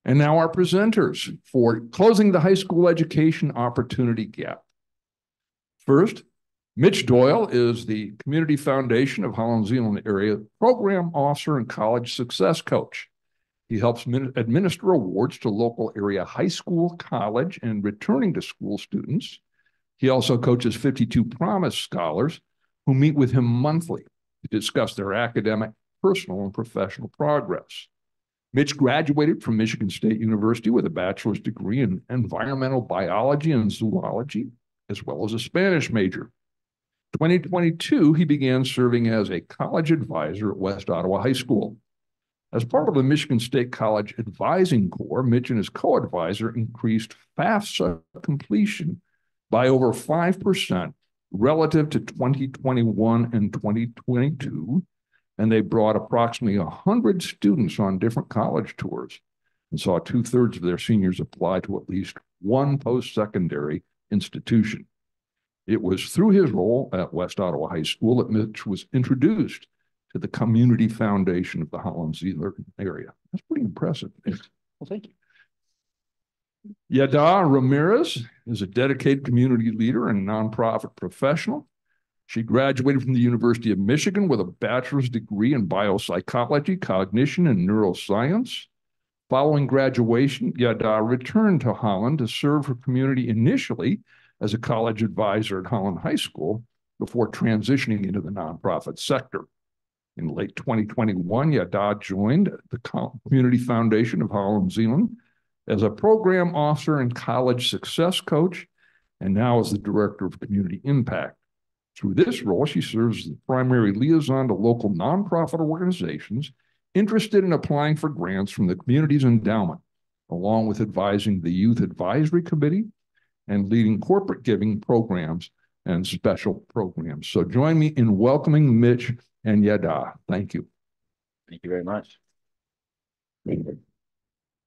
And now our presenters for closing the high school education opportunity gap. First, Mitch Doyle is the Community Foundation of Holland Zeeland Area Program Officer and College Success Coach. He helps administer awards to local area high school, college, and returning to school students. He also coaches 52 Promise Scholars who meet with him monthly to discuss their academic, personal, and professional progress. Mitch graduated from Michigan State University with a bachelor's degree in environmental biology and zoology, as well as a Spanish major. 2022, he began serving as a college advisor at West Ottawa High School. As part of the Michigan State College Advising Corps, Mitch and his co-advisor increased FAFSA completion by over 5% relative to 2021 and 2022, and they brought approximately 100 students on different college tours and saw 2/3 of their seniors apply to at least one post-secondary institution. It was through his role at West Ottawa High School that Mitch was introduced to the Community Foundation of the Holland Zeeland area. That's pretty impressive. Well, thank you. Yada Ramirez is a dedicated community leader and nonprofit professional. She graduated from the University of Michigan with a bachelor's degree in biopsychology, cognition, and neuroscience. Following graduation, Yada returned to Holland to serve her community initially as a college advisor at Holland High School before transitioning into the nonprofit sector. In late 2021, Yada joined the Community Foundation of Holland Zeeland as a program officer and college success coach, and now as the director of community impact. Through this role, she serves as the primary liaison to local nonprofit organizations interested in applying for grants from the community's endowment, along with advising the Youth Advisory Committee and leading corporate giving programs and special programs. So join me in welcoming Mitch and Yada. Thank you. Thank you very much.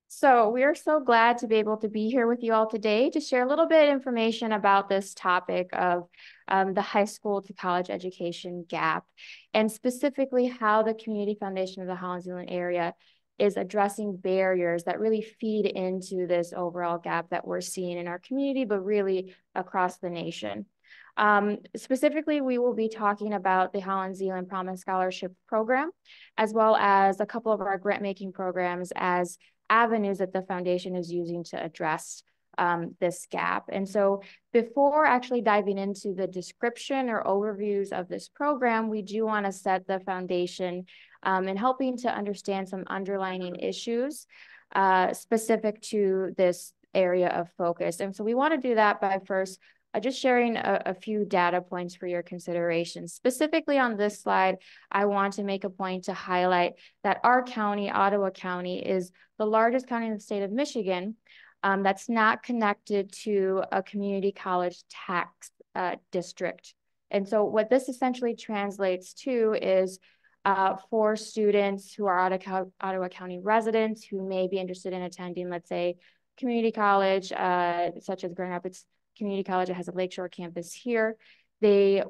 So we are so glad to be able to be here with you all today to share a little bit of information about this topic of the high school to college education gap, and specifically how the Community Foundation of the Holland Zeeland area is addressing barriers that really feed into this overall gap that we're seeing in our community, but really across the nation. Specifically, we will be talking about the Holland Zeeland Promise Scholarship Program, as well as a couple of our grant-making programs as avenues that the foundation is using to address this gap. And so before actually diving into the description or overviews of this program, we do want to set the foundation in helping to understand some underlying issues specific to this area of focus. And so we want to do that by first just sharing a few data points for your consideration. Specifically on this slide, I want to make a point to highlight that our county, Ottawa County, is the largest county in the state of Michigan that's not connected to a community college tax district. And so what this essentially translates to is for students who are Ottawa County residents who may be interested in attending, let's say, community college, such as Grand Rapids Community College, it has a Lakeshore campus here, they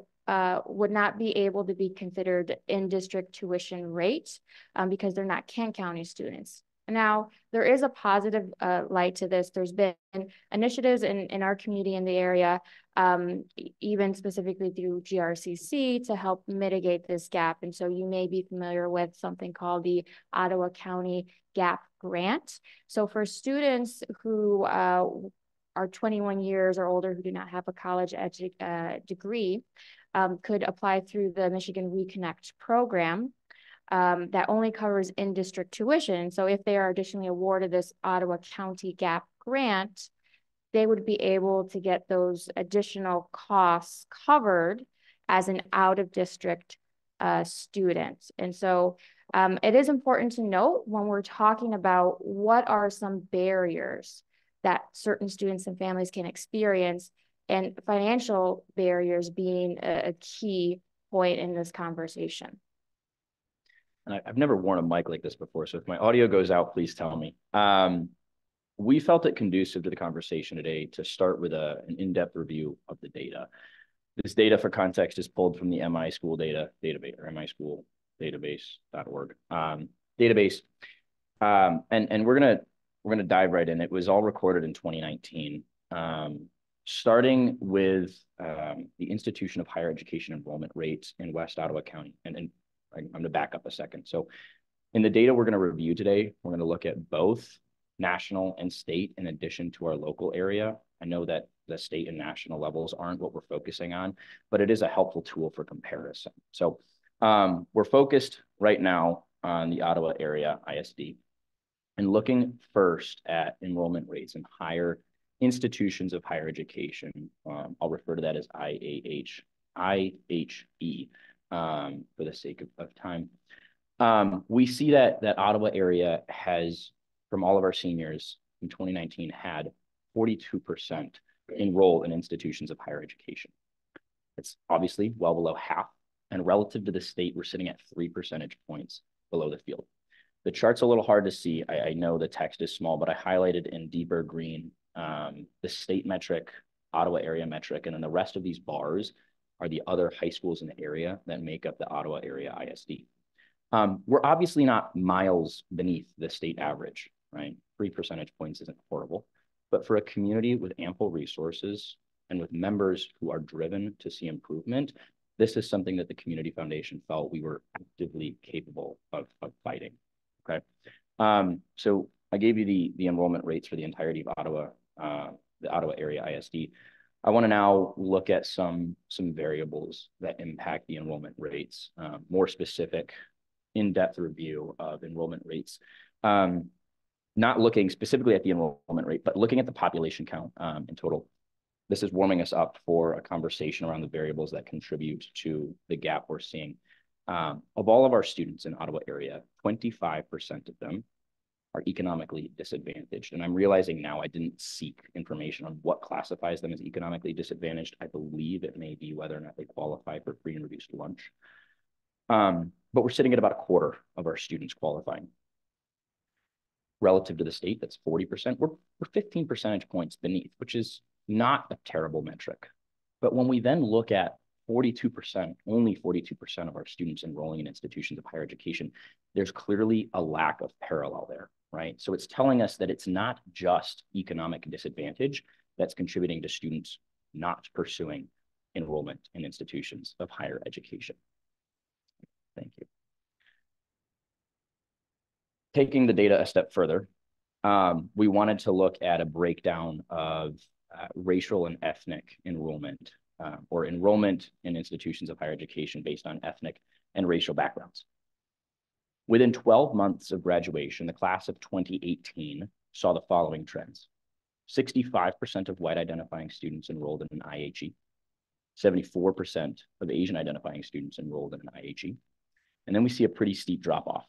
would not be able to be considered in-district tuition rate because they're not Kent County students. Now, there is a positive light to this. There's been initiatives in our community in the area, even specifically through GRCC, to help mitigate this gap. And so you may be familiar with something called the Ottawa County Gap Grant. So for students who are 21 years or older who do not have a college degree, could apply through the Michigan Reconnect program. That only covers in-district tuition. So if they are additionally awarded this Ottawa County Gap Grant, they would be able to get those additional costs covered as an out-of-district student. And so it is important to note when we're talking about what are some barriers that certain students and families can experience, and financial barriers being a key point in this conversation. And I've never worn a mic like this before, so if my audio goes out, please tell me. We felt it conducive to the conversation today to start with an in-depth review of the data. This data, for context, is pulled from the MI School Data database, or MISchooldatabase.org database. And we're we're going to dive right in. It was all recorded in 2019, starting with the Institution of Higher Education enrollment rates in West Ottawa County. And I'm going to back up a second. So in the data we're going to review today, we're going to look at both national and state in addition to our local area. I know that the state and national levels aren't what we're focusing on, but it is a helpful tool for comparison. So we're focused right now on the Ottawa area ISD and looking first at enrollment rates in higher institutions of higher education. I'll refer to that as IHE for the sake of time. We see that Ottawa area has, from all of our seniors in 2019, had 42% enroll in institutions of higher education. It's obviously well below half, and relative to the state, we're sitting at 3 percentage points below the field. The chart's a little hard to see. I know the text is small, but I highlighted in deeper green the state metric, Ottawa area metric, and then the rest of these bars are the other high schools in the area that make up the Ottawa area ISD. We're obviously not miles beneath the state average, right? 3 percentage points isn't horrible, but for a community with ample resources and with members who are driven to see improvement, this is something that the Community Foundation felt we were actively capable of fighting, okay? So I gave you the enrollment rates for the entirety of Ottawa, the Ottawa area ISD. I want to now look at some variables that impact the enrollment rates, more specific, in-depth review of enrollment rates. Not looking specifically at the enrollment rate, but looking at the population count in total. This is warming us up for a conversation around the variables that contribute to the gap we're seeing. Of all of our students in Ottawa area, 25% of them are economically disadvantaged. And I'm realizing now I didn't seek information on what classifies them as economically disadvantaged. I believe it may be whether or not they qualify for free and reduced lunch. But we're sitting at about a quarter of our students qualifying. Relative to the state, that's 40%. We're 15 percentage points beneath, which is not a terrible metric. But when we then look at 42%, only 42% of our students enrolling in institutions of higher education, there's clearly a lack of parallel there, right? So it's telling us that it's not just economic disadvantage that's contributing to students not pursuing enrollment in institutions of higher education. Thank you. Taking the data a step further, we wanted to look at a breakdown of racial and ethnic enrollment, or enrollment in institutions of higher education based on ethnic and racial backgrounds. Within 12 months of graduation, the class of 2018 saw the following trends. 65% of white identifying students enrolled in an IHE, 74% of Asian identifying students enrolled in an IHE, and then we see a pretty steep drop off.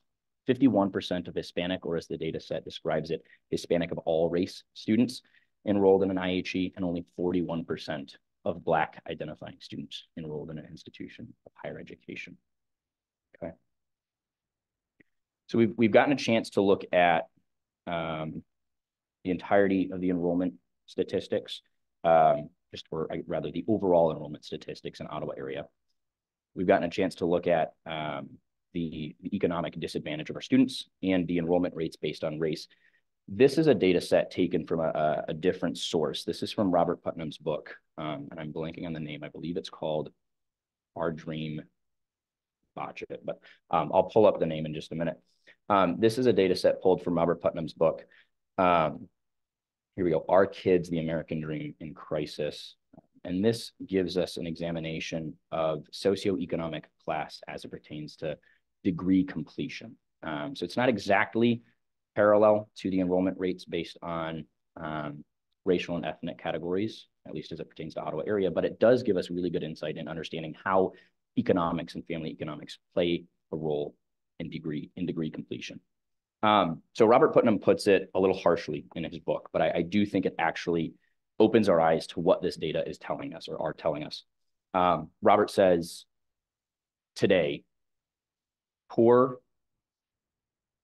51% of Hispanic, or as the data set describes it, Hispanic of all race students enrolled in an IHE, and only 41% of Black identifying students enrolled in an institution of higher education. Okay. So we've gotten a chance to look at the entirety of the enrollment statistics, or rather the overall enrollment statistics in Ottawa area. We've gotten a chance to look at the economic disadvantage of our students and the enrollment rates based on race. This is a data set taken from a different source. This is from Robert Putnam's book, and I'm blanking on the name. I believe it's called Our Dream Budget, but I'll pull up the name in just a minute. This is a data set pulled from Robert Putnam's book. Here we go, Our Kids, the American Dream in Crisis. And this gives us an examination of socioeconomic class as it pertains to degree completion. So it's not exactly parallel to the enrollment rates based on racial and ethnic categories, at least as it pertains to Ottawa area, but it does give us really good insight in understanding how economics and family economics play a role in degree completion. So Robert Putnam puts it a little harshly in his book, but I do think it actually opens our eyes to what this data is telling us or are telling us. Robert says, today, poor,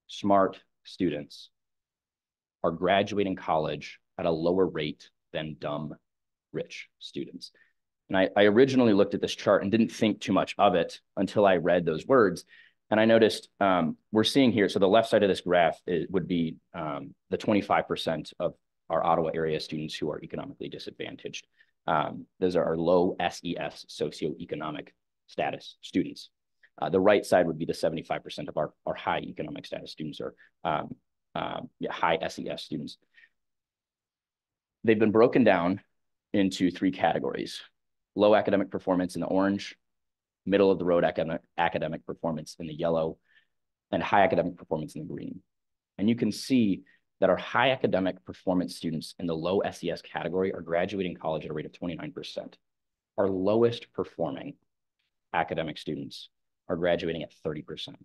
smart students are graduating college at a lower rate than dumb, rich students. And I originally looked at this chart and didn't think too much of it until I read those words. And I noticed we're seeing here, so the left side of this graph would be the 25% of our Ottawa area students who are economically disadvantaged. Those are our low SES, socioeconomic status students. The right side would be the 75% of our high economic status students, or high SES students. They've been broken down into 3 categories: low academic performance in the orange, middle of the road academic performance in the yellow, and high academic performance in the green. And you can see that our high academic performance students in the low SES category are graduating college at a rate of 29%. Our lowest performing academic students are graduating at 30%.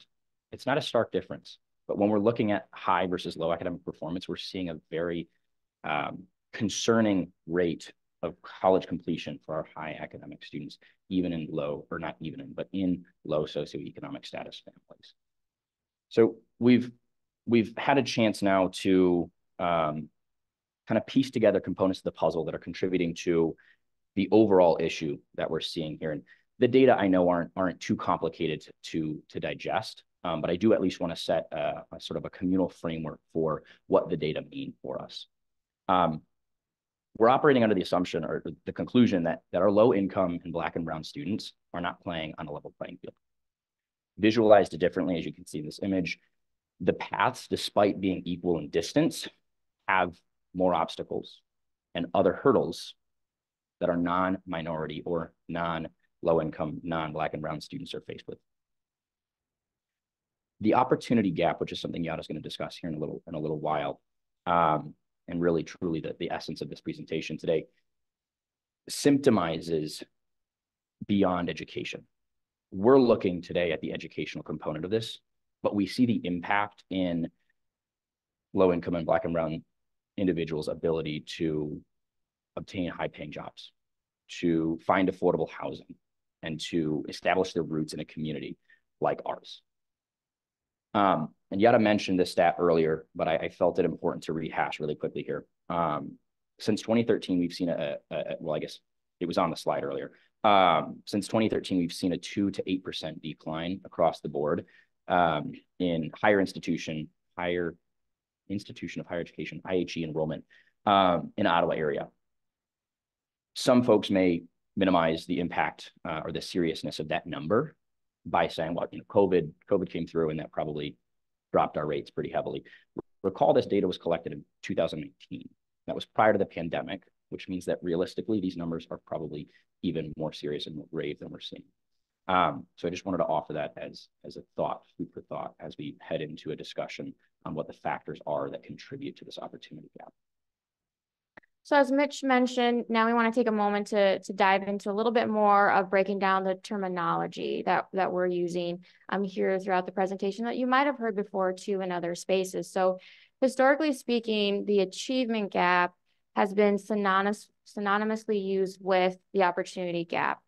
It's not a stark difference, but when we're looking at high versus low academic performance, we're seeing a very concerning rate of college completion for our high academic students, even in low, or not even in, but in low socioeconomic status families. So we've had a chance now to kind of piece together components of the puzzle that are contributing to the overall issue that we're seeing here. And the data, I know, aren't too complicated to digest, but I do at least want to set a sort of a communal framework for what the data mean for us. We're operating under the assumption, or the conclusion, that our low income and Black and brown students are not playing on a level playing field. Visualized differently, as you can see in this image, the paths, despite being equal in distance, have more obstacles and other hurdles that our non-minority or non-low income, non-Black and brown students are faced with. The opportunity gap, which is something Yada's going to discuss here in a little while, and really truly the essence of this presentation today, symptomizes beyond education. We're looking today at the educational component of this, but we see the impact in low income and Black and brown individuals' ability to obtain high-paying jobs, to find affordable housing, and to establish their roots in a community like ours. And Yada mentioned this stat earlier, but I felt it important to rehash really quickly here. Since 2013, we've seen well, I guess it was on the slide earlier. Since 2013, we've seen a 2 to 8% decline across the board in higher institution of higher education, IHE enrollment in Ottawa area. Some folks may minimize the impact or the seriousness of that number by saying, well, COVID came through and that probably dropped our rates pretty heavily. Recall this data was collected in 2019. That was prior to the pandemic, which means that realistically, these numbers are probably even more serious and more grave than we're seeing. So I just wanted to offer that as a thought, food for thought, as we head into a discussion on what the factors are that contribute to this opportunity gap. So as Mitch mentioned, now we want to take a moment to dive into a little bit more of breaking down the terminology that we're using here throughout the presentation that you might have heard before too in other spaces. So historically speaking, the achievement gap has been synonymously used with the opportunity gap.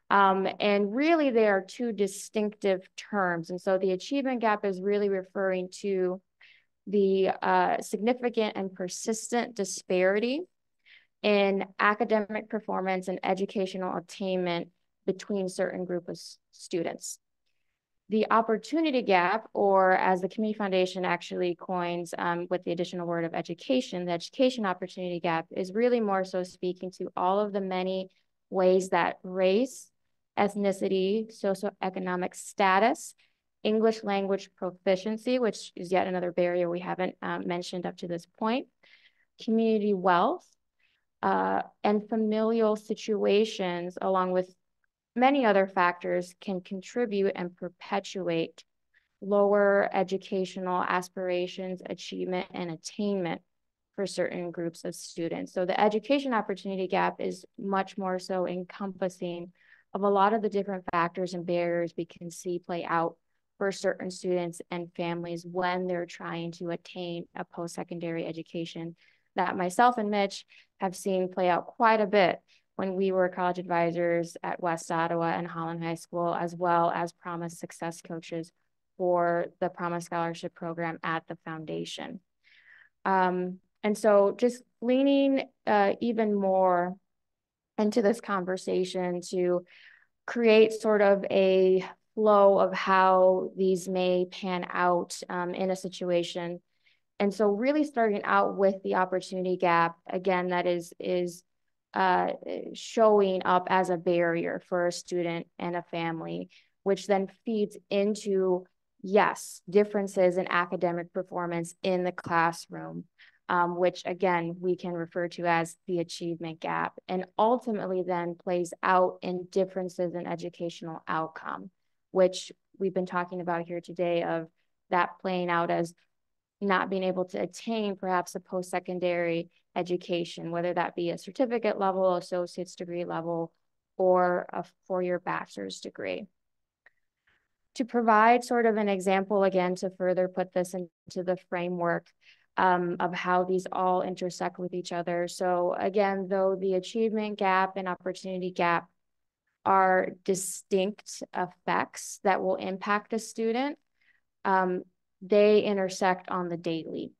And really they are 2 distinctive terms. And so the achievement gap is really referring to the significant and persistent disparity in academic performance and educational attainment between certain group of students. The opportunity gap, or as the Community Foundation actually coins with the additional word of education, the education opportunity gap is really more so speaking to all of the many ways that race, ethnicity, socioeconomic status, English language proficiency, which is yet another barrier we haven't mentioned up to this point, community wealth, and familial situations, along with many other factors, can contribute and perpetuate lower educational aspirations, achievement, and attainment for certain groups of students. So the education opportunity gap is much more so encompassing of a lot of the different factors and barriers we can see play out for certain students and families when they're trying to attain a post-secondary education that myself and Mitch have seen play out quite a bit when we were college advisors at West Ottawa and Holland High School, as well as Promise Success Coaches for the Promise Scholarship Program at the foundation. And so just leaning even more into this conversation to create sort of a flow of how these may pan out in a situation. And so really starting out with the opportunity gap, again, that is showing up as a barrier for a student and a family, which then feeds into, yes, differences in academic performance in the classroom, which again, we can refer to as the achievement gap, and ultimately then plays out in differences in educational outcome, which we've been talking about here today, of that playing out as not being able to attain perhaps a post-secondary education, whether that be a certificate level, associate's degree level, or a four-year bachelor's degree. To provide sort of an example, again, to further put this into the framework of how these all intersect with each other. So again, though the achievement gap and opportunity gap are distinct effects that will impact a student, they intersect on the daily.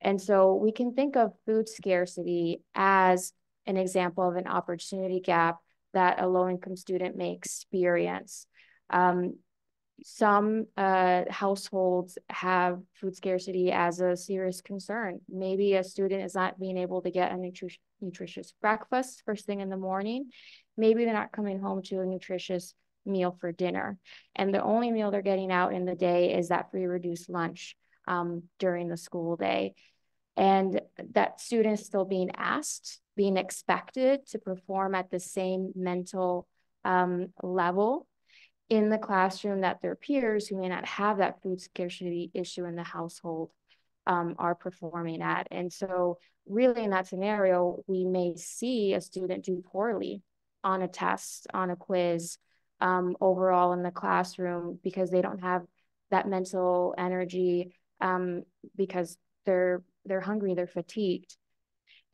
And so we can think of food scarcity as an example of an opportunity gap that a low-income student may experience. Some households have food scarcity as a serious concern. Maybe a student is not being able to get a nutritious breakfast first thing in the morning. Maybe they're not coming home to a nutritious meal for dinner. And the only meal they're getting out in the day is that free reduced lunch during the school day. And that student is still being asked, being expected to perform at the same mental level in the classroom that their peers who may not have that food scarcity issue in the household are performing at. And so really in that scenario, we may see a student do poorly on a test, on a quiz, overall in the classroom, because they don't have that mental energy, because they're hungry, they're fatigued.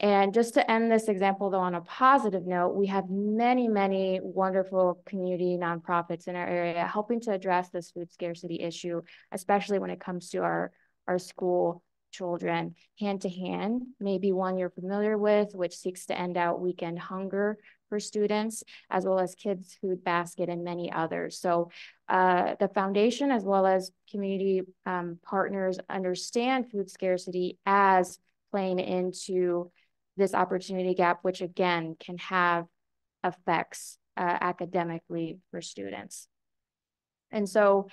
And just to end this example, though, on a positive note, we have many, many wonderful community nonprofits in our area helping to address this food scarcity issue, especially when it comes to our school children. Hand to Hand may be one you're familiar with, which seeks to end out weekend hunger for students, as well as Kids Food Basket and many others. So the foundation, as well as community partners, understand food scarcity as playing into this opportunity gap, which again can have effects academically for students. And so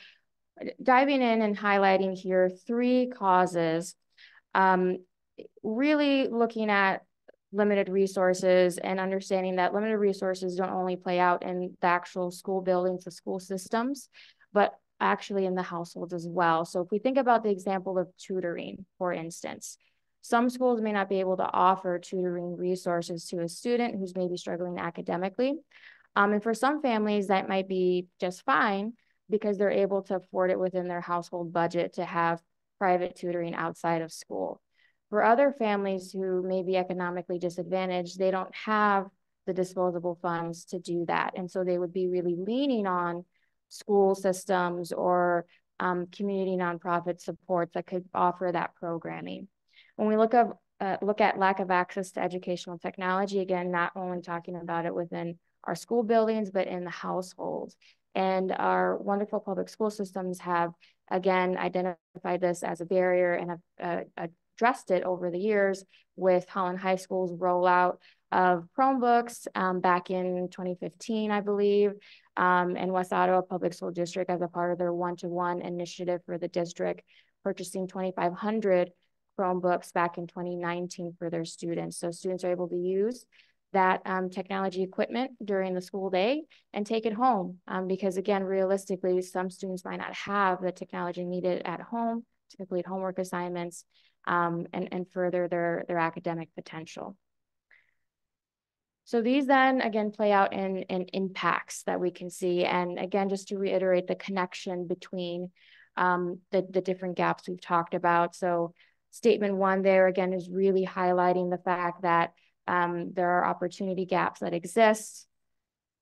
diving in and highlighting here 3 causes, really looking at limited resources and understanding that limited resources don't only play out in the actual school buildings, the school systems, but actually in the households as well. So if we think about the example of tutoring, for instance, some schools may not be able to offer tutoring resources to a student who's maybe struggling academically. And for some families, that might be just fine because they're able to afford it within their household budget to have private tutoring outside of school. For other families who may be economically disadvantaged, they don't have the disposable funds to do that. And so they would be really leaning on school systems or community nonprofit supports that could offer that programming. When we look at lack of access to educational technology, again, not only talking about it within our school buildings, but in the household. And our wonderful public school systems have, again, identified this as a barrier and have addressed it over the years with Holland High School's rollout of Chromebooks back in 2015, I believe, and West Ottawa Public School District as a part of their one-to-one initiative for the district, purchasing 2,500 Chromebooks back in 2019 for their students. So students are able to use that technology equipment during the school day and take it home. Because again, realistically, some students might not have the technology needed at home to complete homework assignments and further their academic potential. So these then again play out in impacts that we can see. And again, just to reiterate the connection between the different gaps we've talked about. So statement 1 there again is really highlighting the fact that there are opportunity gaps that exist.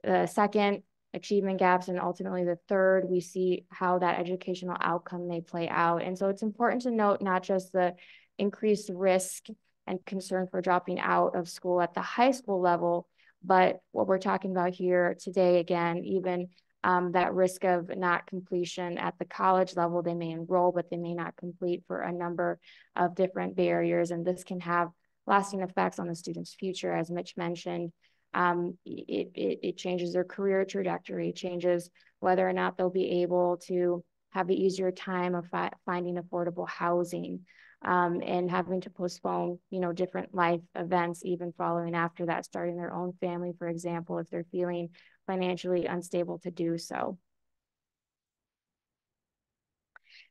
The second, achievement gaps, and ultimately the third, we see how that educational outcome may play out. And so it's important to note not just the increased risk and concern for dropping out of school at the high school level, but what we're talking about here today, again, even that risk of not completion at the college level. They may enroll, but they may not complete for a number of different barriers. And this can have lasting effects on the student's future. As Mitch mentioned, it changes their career trajectory, changes whether or not they'll be able to have an easier time of finding affordable housing, and having to postpone, different life events, even following after that, starting their own family, for example, if they're feeling financially unstable to do so.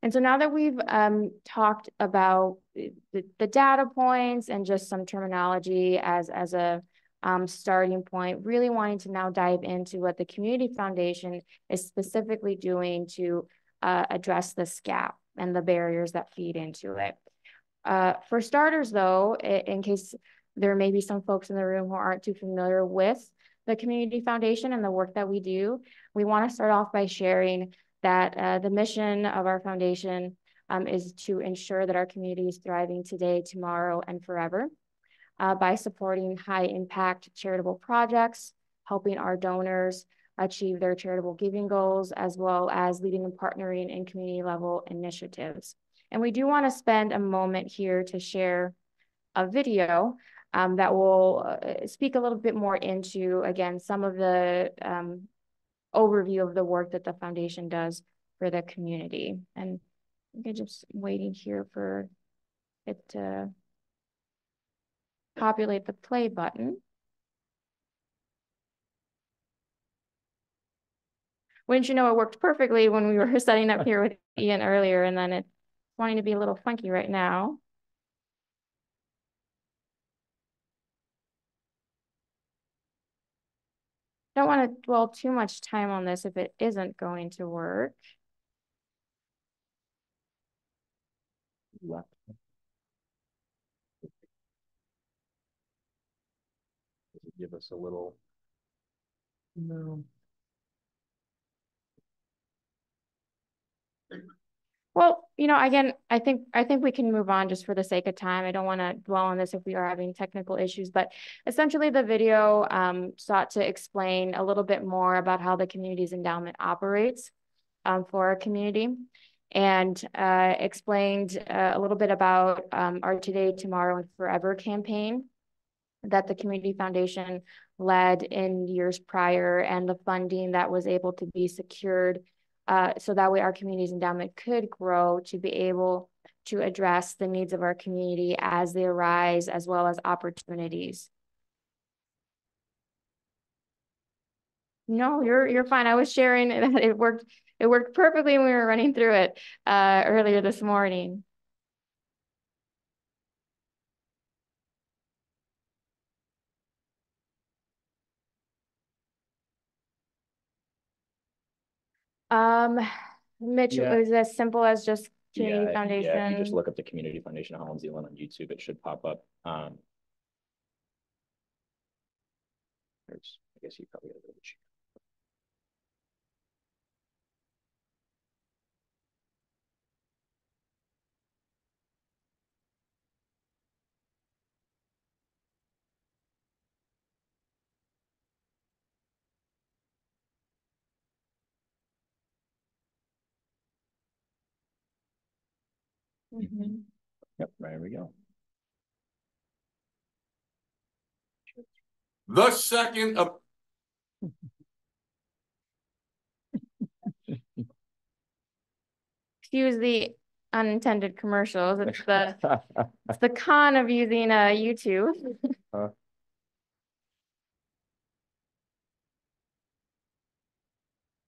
And so now that we've talked about the data points and just some terminology as a starting point, really wanting to now dive into what the Community Foundation is specifically doing to address this gap and the barriers that feed into it. For starters, though, in case there may be some folks in the room who aren't too familiar with the Community Foundation and the work that we do, we want to start off by sharing that the mission of our foundation is to ensure that our community is thriving today, tomorrow, and forever by supporting high impact charitable projects, helping our donors achieve their charitable giving goals, as well as leading and partnering in community level initiatives. And we do want to spend a moment here to share a video that will speak a little bit more into, again, some of the overview of the work that the foundation does for the community. And I'm just waiting here for it to populate the play button. Wouldn't you know, it worked perfectly when we were setting up here with Ian earlier, and then it's wanting to be a little funky right now. Don't want to dwell too much time on this if it isn't going to work. Does it give us a little? No. Well, again, I think we can move on just for the sake of time. I don't want to dwell on this if we are having technical issues, but essentially the video sought to explain a little bit more about how the community's endowment operates for our community, and explained a little bit about our Today, Tomorrow, and Forever campaign that the Community Foundation led in years prior, and the funding that was able to be secured so that way our community's endowment could grow to be able to address the needs of our community as they arise, as well as opportunities. No, you're fine. I was sharing that it worked perfectly when we were running through it earlier this morning. Mitch, Yeah. it was as simple as just Community Foundation. Yeah, if you just look up the Community Foundation of Holland, Zeeland on YouTube, it should pop up. I guess you probably got a little bit. Mm-hmm. Yep, there we go. The second of Excuse the unintended commercials. It's the con of using YouTube.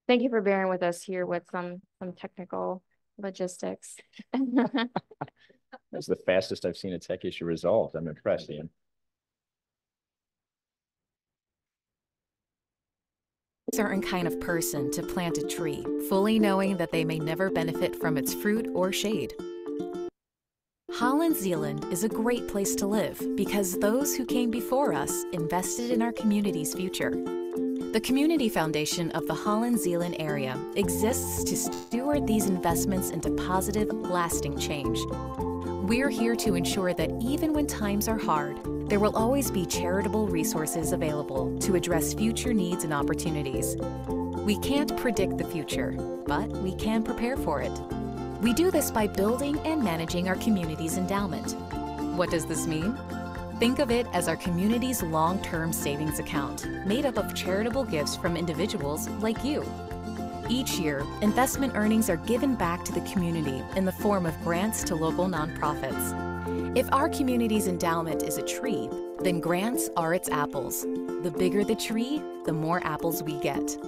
Thank you for bearing with us here with some technical logistics. That's the fastest I've seen a tech issue resolved. I'm impressed, Ian. Certain kind of person to plant a tree, fully knowing that they may never benefit from its fruit or shade. Holland, Zeeland is a great place to live because those who came before us invested in our community's future. The Community Foundation of the Holland, Zeeland area exists to steward these investments into positive, lasting change. We're here to ensure that even when times are hard, there will always be charitable resources available to address future needs and opportunities. We can't predict the future, but we can prepare for it. We do this by building and managing our community's endowment. What does this mean? Think of it as our community's long-term savings account, made up of charitable gifts from individuals like you. Each year, investment earnings are given back to the community in the form of grants to local nonprofits. If our community's endowment is a tree, then grants are its apples. The bigger the tree, the more apples we get.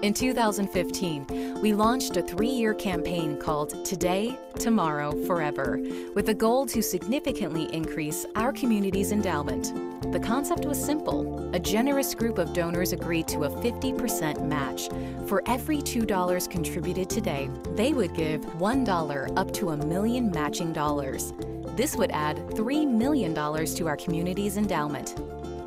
In 2015, we launched a 3-year campaign called Today, Tomorrow, Forever, with a goal to significantly increase our community's endowment. The concept was simple. A generous group of donors agreed to a 50% match. For every $2 contributed today, they would give $1 up to $1 million matching dollars. This would add $3 million to our community's endowment.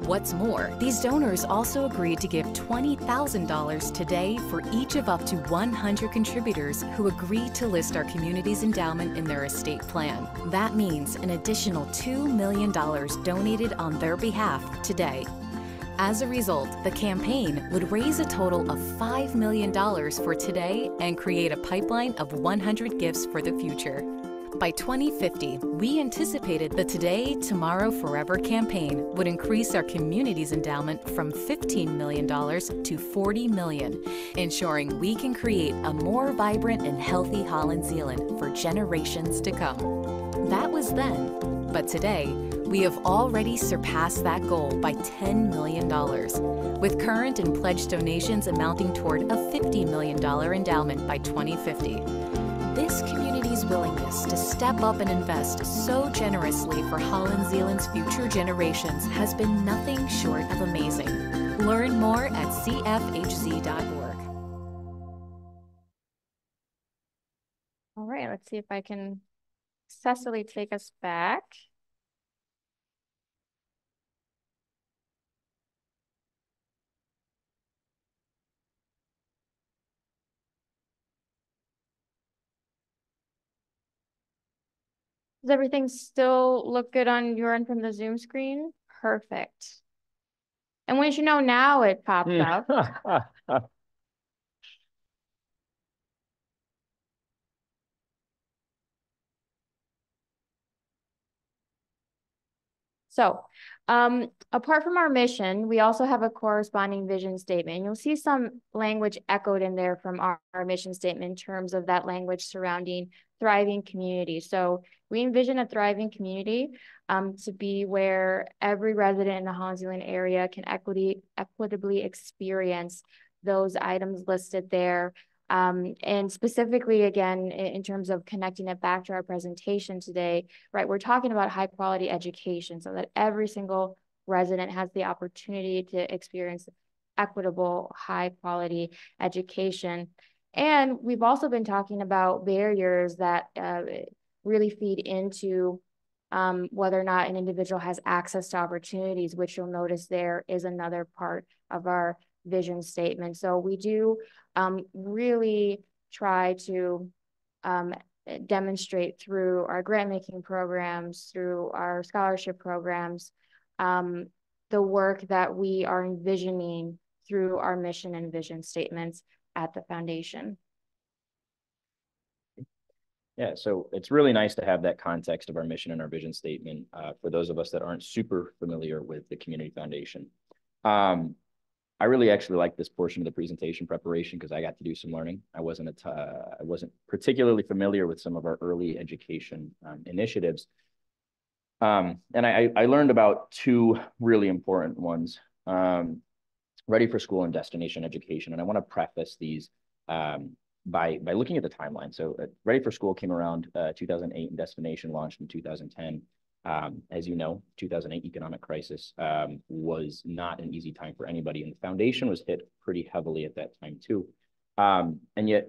What's more, these donors also agreed to give $20,000 today for each of up to 100 contributors who agree to list our community's endowment in their estate plan. That means an additional $2 million donated on their behalf today. As a result, the campaign would raise a total of $5 million for today and create a pipeline of 100 gifts for the future. By 2050, we anticipated the Today, Tomorrow, Forever campaign would increase our community's endowment from $15 million to $40 million, ensuring we can create a more vibrant and healthy Holland, Zeeland for generations to come. That was then, but today, we have already surpassed that goal by $10 million, with current and pledged donations amounting toward a $50 million endowment by 2050. This community's willingness to step up and invest so generously for Holland Zeeland's future generations has been nothing short of amazing. Learn more at CFHZ.org. All right, let's see if I can successfully take us back. Does everything still look good on your end from the Zoom screen? Perfect. And once you know now it popped up. So, apart from our mission, we also have a corresponding vision statement. And you'll see some language echoed in there from our mission statement in terms of that language surrounding thriving community. So we envision a thriving community to be where every resident in the Holland Zeeland area can equitably experience those items listed there. And specifically, again, in terms of connecting it back to our presentation today, right, we're talking about high quality education so that every single resident has the opportunity to experience equitable, high quality education. And we've also been talking about barriers that really feed into whether or not an individual has access to opportunities, which you'll notice there is another part of our vision statement. So we do really try to demonstrate through our grant making programs, through our scholarship programs, the work that we are envisioning through our mission and vision statements at the foundation. Yeah, so it's really nice to have that context of our mission and our vision statement for those of us that aren't super familiar with the Community Foundation. I really actually like this portion of the presentation preparation because I got to do some learning. I wasn't particularly familiar with some of our early education initiatives. And I learned about two really important ones, Ready for School and Destination Education. And I want to preface these by looking at the timeline. So Ready for School came around 2008 and Destination launched in 2010. As you know, 2008 economic crisis was not an easy time for anybody, and the foundation was hit pretty heavily at that time too. And yet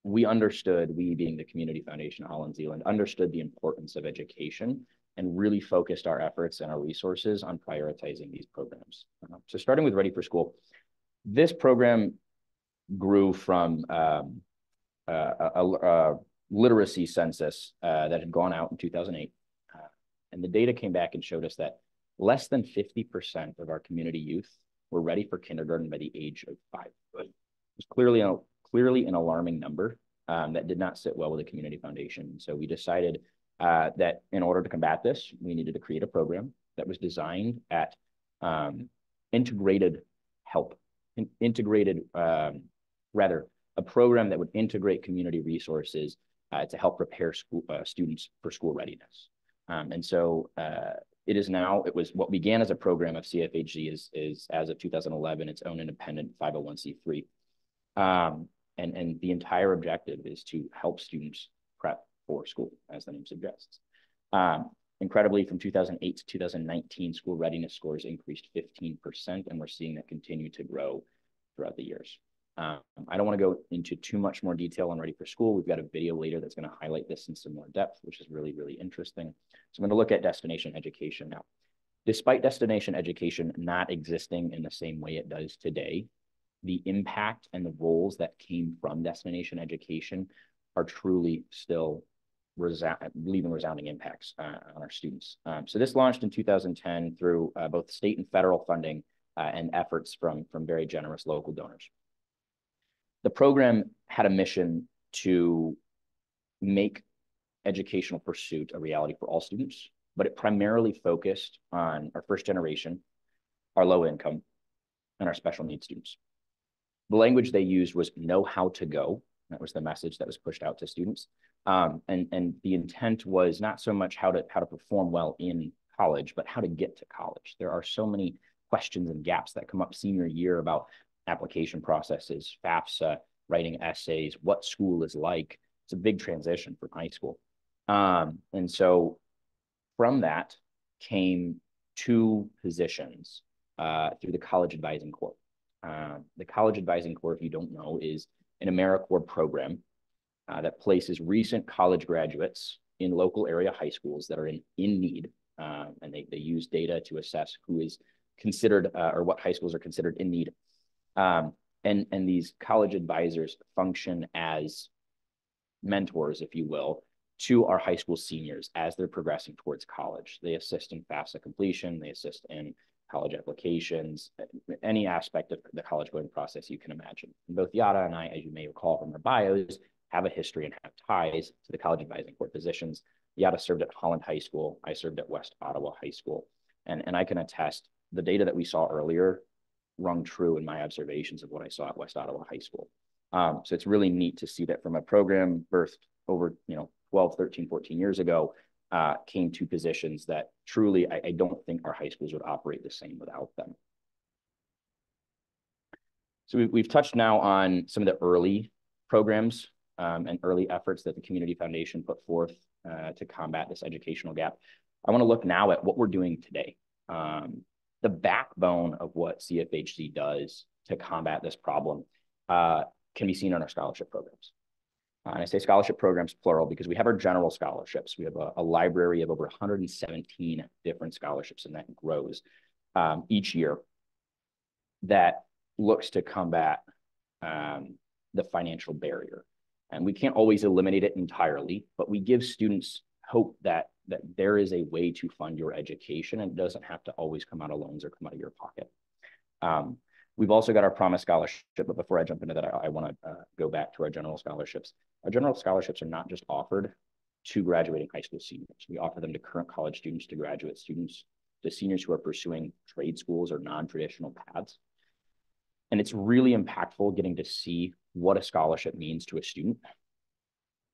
we being the Community Foundation of Holland Zeeland, understood the importance of education and really focused our efforts and our resources on prioritizing these programs. So starting with Ready for School, this program grew from a literacy census that had gone out in 2008. And the data came back and showed us that less than 50% of our community youth were ready for kindergarten by the age of 5. was clearly an alarming number that did not sit well with the community foundation. So we decided that in order to combat this, we needed to create a program that was designed at integrated help, a program that would integrate community resources to help prepare students for school readiness. And so it is now, it was what began as a program of CFHZ is as of 2011, its own independent 501c3. And the entire objective is to help students prep for school, as the name suggests. Incredibly, from 2008 to 2019, school readiness scores increased 15%, and we're seeing that continue to grow throughout the years. I don't want to go into too much more detail on Ready for School. We've got a video later that's going to highlight this in some more depth, which is really, really interesting. So I'm going to look at destination education now. Despite destination education not existing in the same way it does today, the impact and the roles that came from destination education are truly still leaving resounding impacts on our students. So this launched in 2010 through both state and federal funding and efforts from very generous local donors. The program had a mission to make educational pursuit a reality for all students, but it primarily focused on our first generation, our low income, and our special needs students. The language they used was know how to go. That was the message that was pushed out to students. And the intent was not so much how to perform well in college, but how to get to college. There are so many questions and gaps that come up senior year about application processes, FAFSA, writing essays, what school is like. It's a big transition from high school. And so from that came two positions through the College Advising Corps. The College Advising Corps, if you don't know, is an AmeriCorps program that places recent college graduates in local area high schools that are in need. And they use data to assess who is considered or what high schools are considered in need. And these college advisors function as mentors, if you will, to our high school seniors as they're progressing towards college. They assist in FAFSA completion, they assist in college applications, any aspect of the college going process you can imagine. And both Yada and I, as you may recall from our bios, have a history and have ties to the College Advising Corps positions. Yada served at Holland High School. I served at West Ottawa High School. And I can attest, the data that we saw earlier rung true in my observations of what I saw at West Ottawa High School. So it's really neat to see that from a program birthed over 12, 13, 14 years ago, came to positions that truly I don't think our high schools would operate the same without them. So we've touched now on some of the early programs and early efforts that the Community Foundation put forth to combat this educational gap. I want to look now at what we're doing today. The backbone of what CFHZ does to combat this problem can be seen in our scholarship programs. And I say scholarship programs plural because we have our general scholarships. We have a library of over 117 different scholarships, and that grows each year. That looks to combat the financial barrier. And we can't always eliminate it entirely, but we give students hope that there is a way to fund your education and it doesn't have to always come out of loans or come out of your pocket. We've also got our Promise Scholarship, but before I jump into that, I want to go back to our general scholarships. Our general scholarships are not just offered to graduating high school seniors. We offer them to current college students, to graduate students, to seniors who are pursuing trade schools or non-traditional paths. And it's really impactful getting to see what a scholarship means to a student,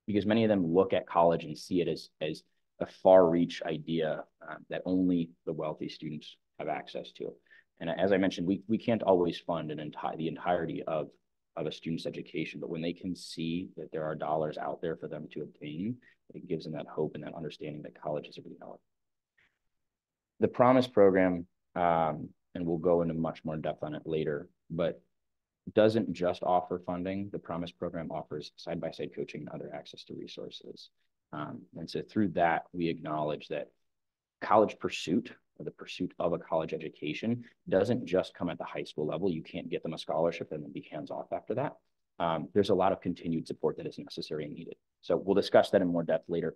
because many of them look at college and see it as a far-reach idea that only the wealthy students have access to. And as I mentioned, we can't always fund the entirety of a student's education, but when they can see that there are dollars out there for them to obtain, it gives them that hope and that understanding that college is a reality. The Promise program, and we'll go into much more depth on it later, but doesn't just offer funding. The Promise program offers side-by-side coaching and other access to resources. And so through that, we acknowledge that college pursuit, or the pursuit of a college education, doesn't just come at the high school level. You can't get them a scholarship and then be hands-off after that. There's a lot of continued support that is necessary and needed. So we'll discuss that in more depth later.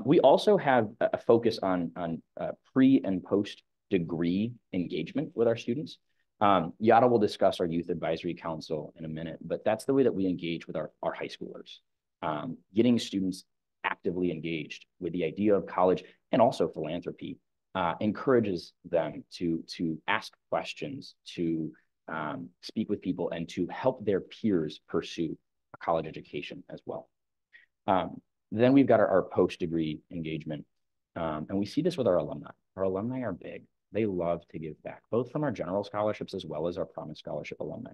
We also have a focus on pre and post degree engagement with our students. Yada will discuss our Youth Advisory Council in a minute, but that's the way that we engage with our high schoolers. Getting students actively engaged with the idea of college and also philanthropy encourages them to ask questions, to speak with people, and to help their peers pursue a college education as well. Then we've got our post-degree engagement. And we see this with our alumni. Our alumni are big. They love to give back, both from our general scholarships as well as our Promise Scholarship alumni.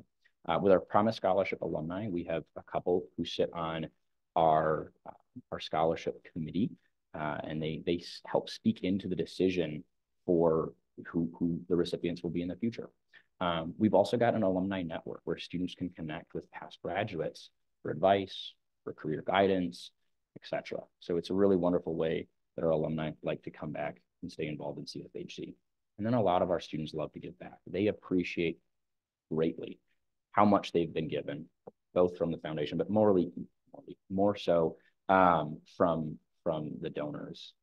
With our Promise Scholarship alumni, we have a couple who sit on our scholarship committee, and they help speak into the decision for who the recipients will be in the future. We've also got an alumni network where students can connect with past graduates for advice, for career guidance, etc. So it's a really wonderful way that our alumni like to come back and stay involved in CFHZ. And then a lot of our students love to give back. They appreciate greatly how much they've been given, both from the foundation, but more so from the donors.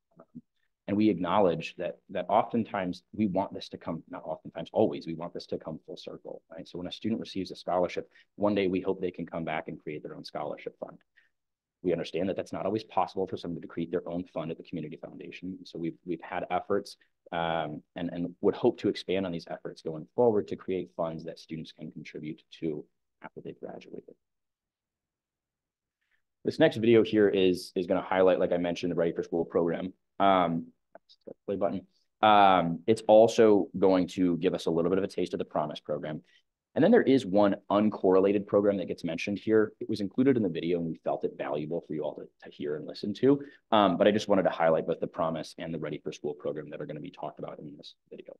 And we acknowledge that oftentimes we want this to come, not oftentimes, always, we want this to come full circle, right? So when a student receives a scholarship, one day we hope they can come back and create their own scholarship fund. We understand that that's not always possible for somebody to create their own fund at the community foundation. So we've had efforts and would hope to expand on these efforts going forward to create funds that students can contribute to after they've graduated. This next video here is going to highlight, like I mentioned, the Ready for School program. Play button. It's also going to give us a little bit of a taste of the Promise program. And then there is one uncorrelated program that gets mentioned here. It was included in the video and we felt it valuable for you all to hear and listen to. But I just wanted to highlight both the Promise and the Ready for School program that are going to be talked about in this video.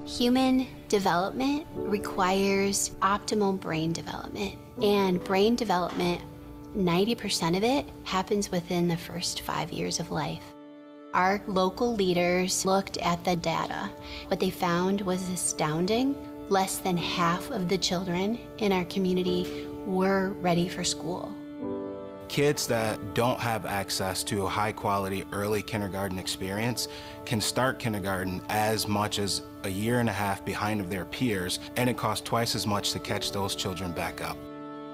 Human development requires optimal brain development, and brain development, 90% of it happens within the first 5 years of life. Our local leaders looked at the data. What they found was astounding. Less than half of the children in our community were ready for school. Kids that don't have access to a high-quality early kindergarten experience can start kindergarten as much as a year and a half behind of their peers, and it costs twice as much to catch those children back up.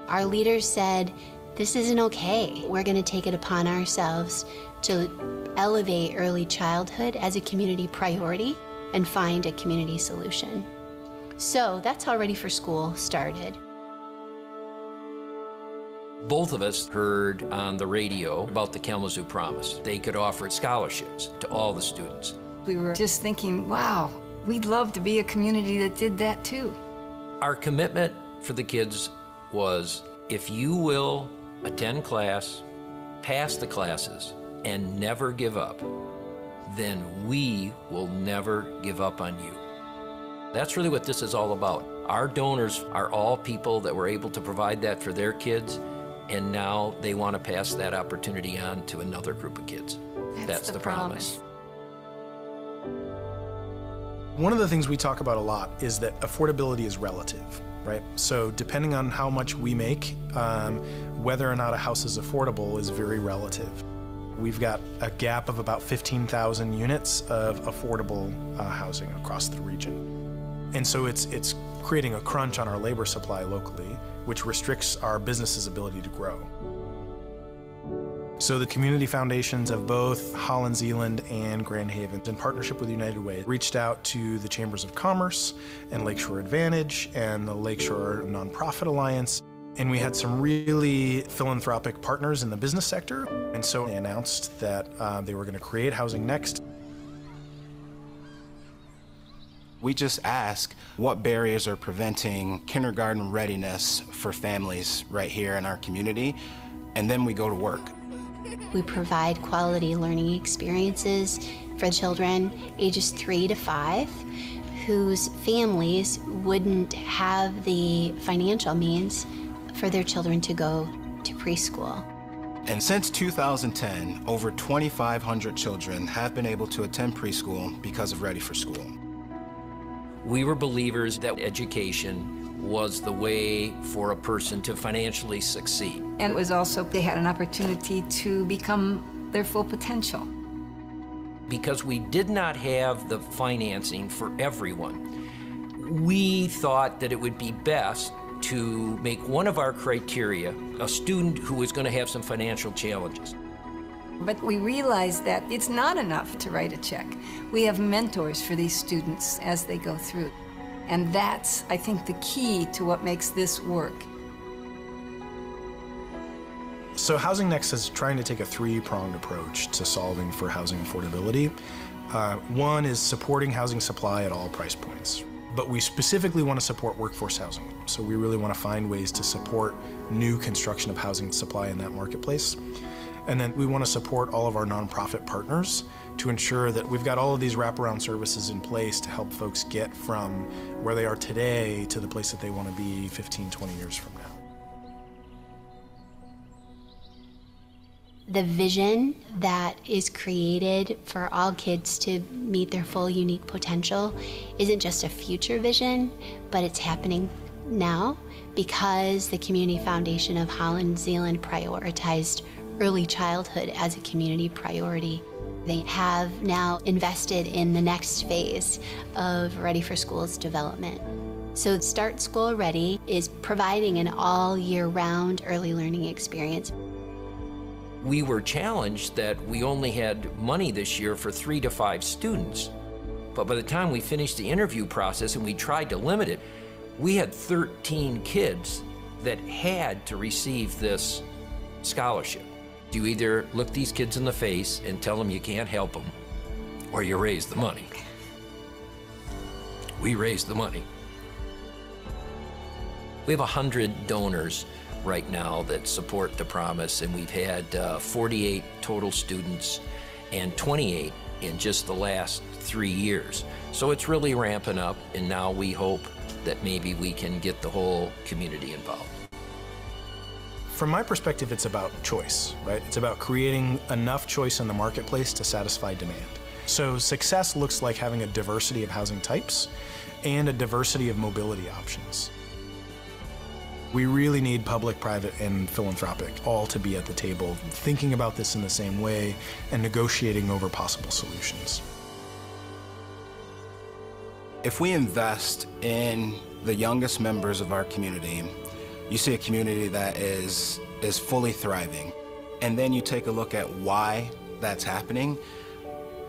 Our leaders said, this isn't okay. We're going to take it upon ourselves to elevate early childhood as a community priority and find a community solution. So that's how Ready for School started. Both of us heard on the radio about the Kalamazoo Promise. They could offer scholarships to all the students. We were just thinking, wow, we'd love to be a community that did that too. Our commitment for the kids was, if you will attend class, pass the classes, and never give up, then we will never give up on you. That's really what this is all about. Our donors are all people that were able to provide that for their kids, and now they want to pass that opportunity on to another group of kids. That's the promise. One of the things we talk about a lot is that affordability is relative, right? So depending on how much we make, whether or not a house is affordable is very relative. We've got a gap of about 15,000 units of affordable housing across the region. And so it's creating a crunch on our labor supply locally, which restricts our business's ability to grow. So the community foundations of both Holland, Zeeland, and Grand Haven, in partnership with United Way, reached out to the Chambers of Commerce and Lakeshore Advantage and the Lakeshore Nonprofit Alliance. And we had some really philanthropic partners in the business sector. And so they announced that they were going to create Housing Next. We just ask what barriers are preventing kindergarten readiness for families right here in our community, and then we go to work. We provide quality learning experiences for children ages 3 to 5 whose families wouldn't have the financial means for their children to go to preschool. And since 2010, over 2,500 children have been able to attend preschool because of Ready for School. We were believers that education was the way for a person to financially succeed. And it was also, they had an opportunity to become their full potential. Because we did not have the financing for everyone, we thought that it would be best to make one of our criteria a student who was going to have some financial challenges. But we realized that it's not enough to write a check. We have mentors for these students as they go through. And that's, I think, the key to what makes this work. So Housing Next is trying to take a three-pronged approach to solving for housing affordability. One is supporting housing supply at all price points. But we specifically want to support workforce housing. So we really want to find ways to support new construction of housing supply in that marketplace. And then we want to support all of our nonprofit partners to ensure that we've got all of these wraparound services in place to help folks get from where they are today to the place that they want to be 15, 20 years from now. The vision that is created for all kids to meet their full unique potential isn't just a future vision, but it's happening now because the Community Foundation of Holland Zeeland prioritized early childhood as a community priority. They have now invested in the next phase of Ready for School's development. So Start School Ready is providing an all year round early learning experience. We were challenged that we only had money this year for 3 to 5 students. But by the time we finished the interview process and we tried to limit it, we had 13 kids that had to receive this scholarship. You either look these kids in the face and tell them you can't help them, or you raise the money. We raised the money. We have 100 donors right now that support the promise, and we've had 48 total students and 28 in just the last 3 years. So it's really ramping up, and now we hope that maybe we can get the whole community involved. From my perspective, it's about choice, right? It's about creating enough choice in the marketplace to satisfy demand. So success looks like having a diversity of housing types and a diversity of mobility options. We really need public, private, and philanthropic all to be at the table, thinking about this in the same way and negotiating over possible solutions. If we invest in the youngest members of our community, you see a community that is fully thriving. And then you take a look at why that's happening.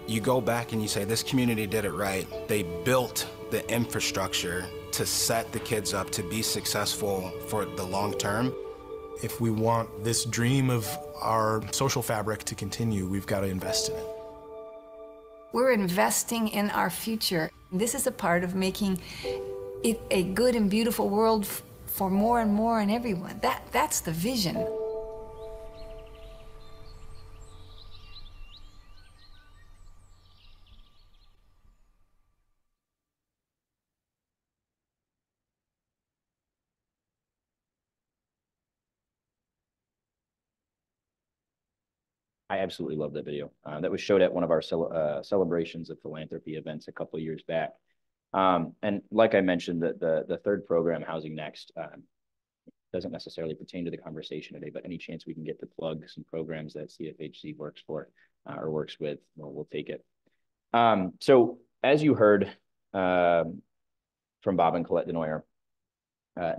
You go back and you say, this community did it right. They built the infrastructure to set the kids up to be successful for the long term. If we want this dream of our social fabric to continue, we've got to invest in it. We're investing in our future. This is a part of making it a good and beautiful world for more and more and everyone. That's the vision. I absolutely love that video. That was showed at one of our celebrations of philanthropy events a couple of years back. And like I mentioned, the third program, Housing Next, doesn't necessarily pertain to the conversation today, but any chance we can get to plug some programs that CFHZ works for or works with, well, we'll take it. So as you heard from Bob and Colette Denoyer,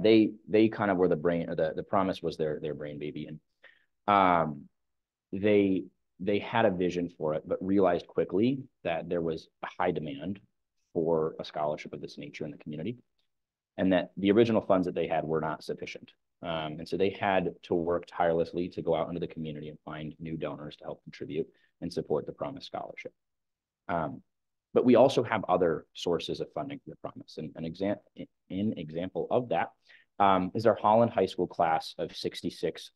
they kind of were the brain, or the promise was their brain baby. And they had a vision for it, but realized quickly that there was a high demand for a scholarship of this nature in the community, and that the original funds that they had were not sufficient. And so they had to work tirelessly to go out into the community and find new donors to help contribute and support the Promise Scholarship. But we also have other sources of funding for the Promise. And an example of that is our Holland High School class of 66